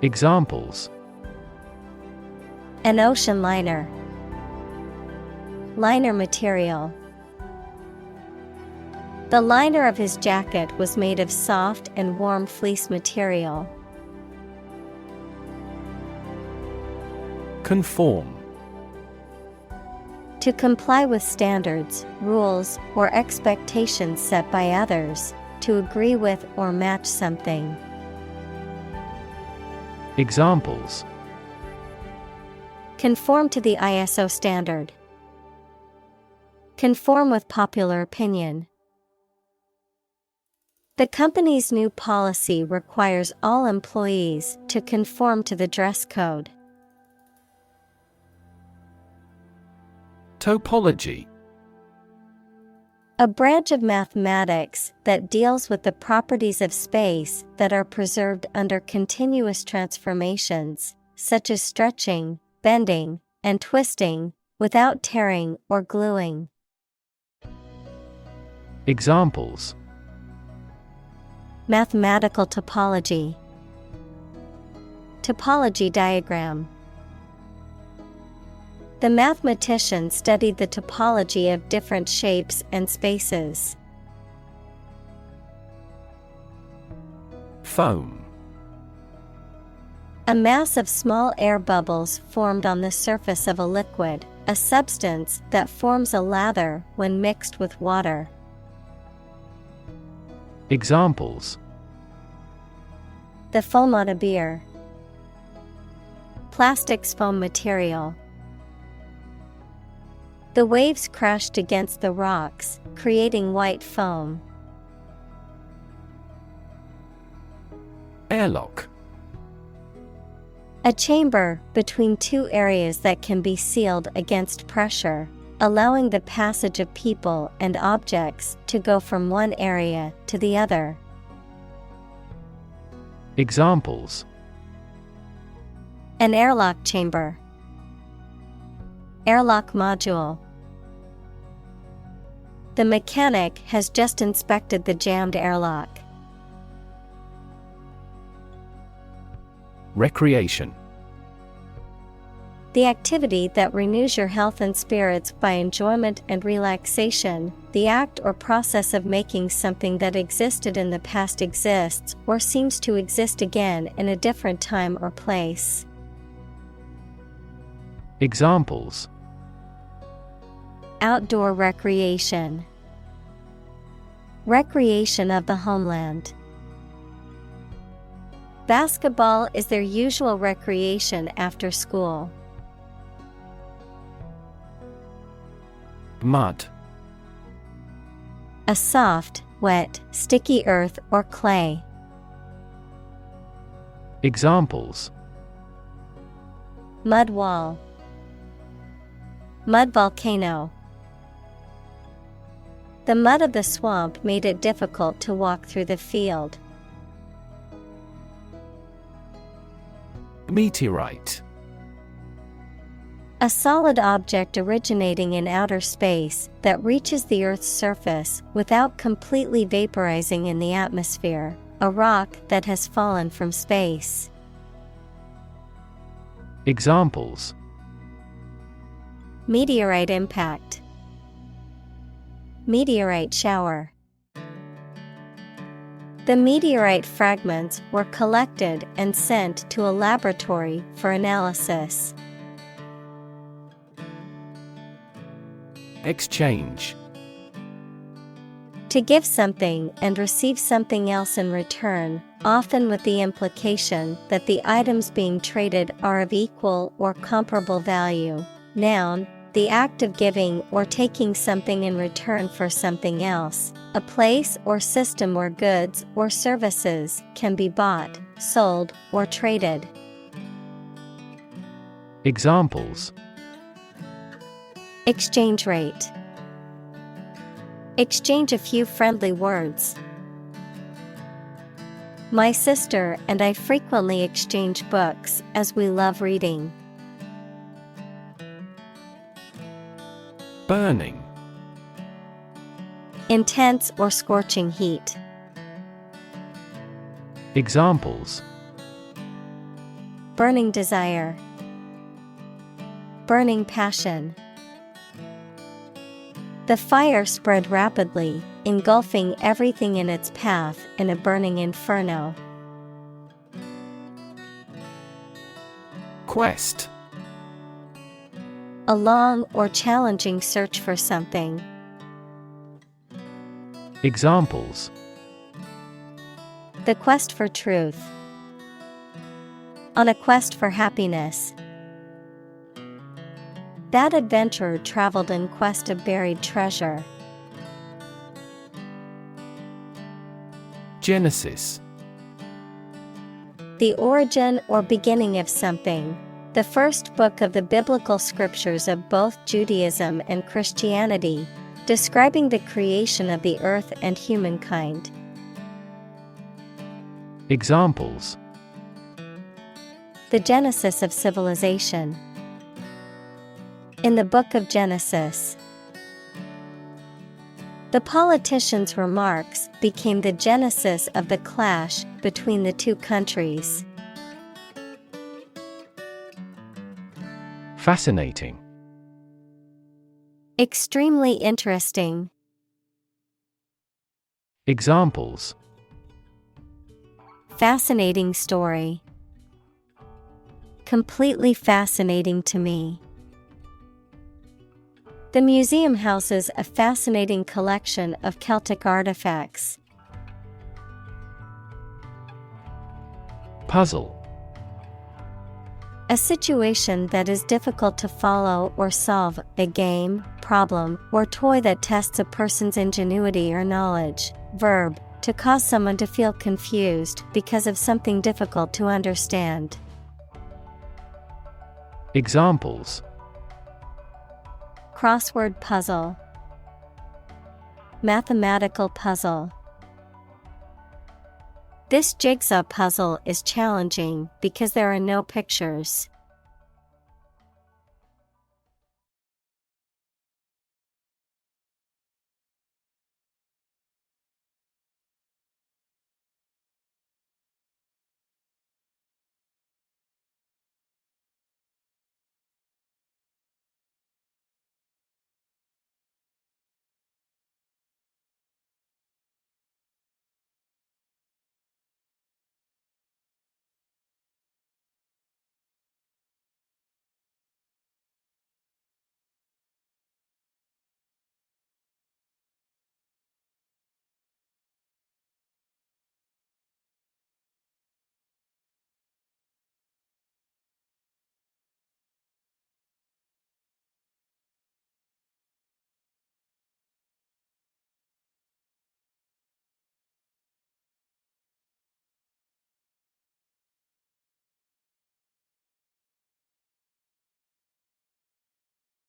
Examples: An ocean liner. Liner material. The liner of his jacket was made of soft and warm fleece material. Conform. To comply with standards, rules, or expectations set by others, to agree with or match something. Examples: Conform to the ISO standard. Conform with popular opinion. The company's new policy requires all employees to conform to the dress code. Topology. A branch of mathematics that deals with the properties of space that are preserved under continuous transformations, such as stretching, bending, and twisting, without tearing or gluing. Examples: Mathematical topology. Topology diagram. The mathematician studied the topology of different shapes and spaces. Foam. A mass of small air bubbles formed on the surface of a liquid, a substance that forms a lather when mixed with water. Examples: The foam on a beer. Plastics foam material. The waves crashed against the rocks, creating white foam. Airlock. A chamber between two areas that can be sealed against pressure, allowing the passage of people and objects to go from one area to the other. Examples: An airlock chamber. Airlock module. The mechanic has just inspected the jammed airlock. Recreation. The activity that renews your health and spirits by enjoyment and relaxation, the act or process of making something that existed in the past exists or seems to exist again in a different time or place. Examples: Outdoor recreation. Recreation of the homeland. Basketball is their usual recreation after school. Mud. A soft, wet, sticky earth or clay. Examples: mud wall, mud volcano. The mud of the swamp made it difficult to walk through the field. Meteorite. A solid object originating in outer space that reaches the Earth's surface without completely vaporizing in the atmosphere, a rock that has fallen from space. Examples: meteorite impact, meteorite shower. The meteorite fragments were collected and sent to a laboratory for analysis. Exchange. To give something and receive something else in return, often with the implication that the items being traded are of equal or comparable value. Noun, the act of giving or taking something in return for something else, a place or system where goods or services can be bought, sold, or traded. Examples: exchange rate, exchange a few friendly words. My sister and I frequently exchange books as we love reading. Burning. Intense or scorching heat. Examples: burning desire, burning passion. The fire spread rapidly, engulfing everything in its path in a burning inferno. Quest. A long or challenging search for something. Examples: the quest for truth, on a quest for happiness. That adventurer traveled in quest of buried treasure. Genesis. The origin or beginning of something. The first book of the biblical scriptures of both Judaism and Christianity, describing the creation of the earth and humankind. Examples: the genesis of civilization. In the book of Genesis. The politician's remarks became the genesis of the clash between the two countries. Fascinating. Extremely interesting. Examples: fascinating story. Completely fascinating to me. The museum houses a fascinating collection of Celtic artifacts. Puzzle. A situation that is difficult to follow or solve, a game, problem, or toy that tests a person's ingenuity or knowledge. Verb, to cause someone to feel confused because of something difficult to understand. Examples: crossword puzzle, mathematical puzzle. This jigsaw puzzle is challenging because there are no pictures.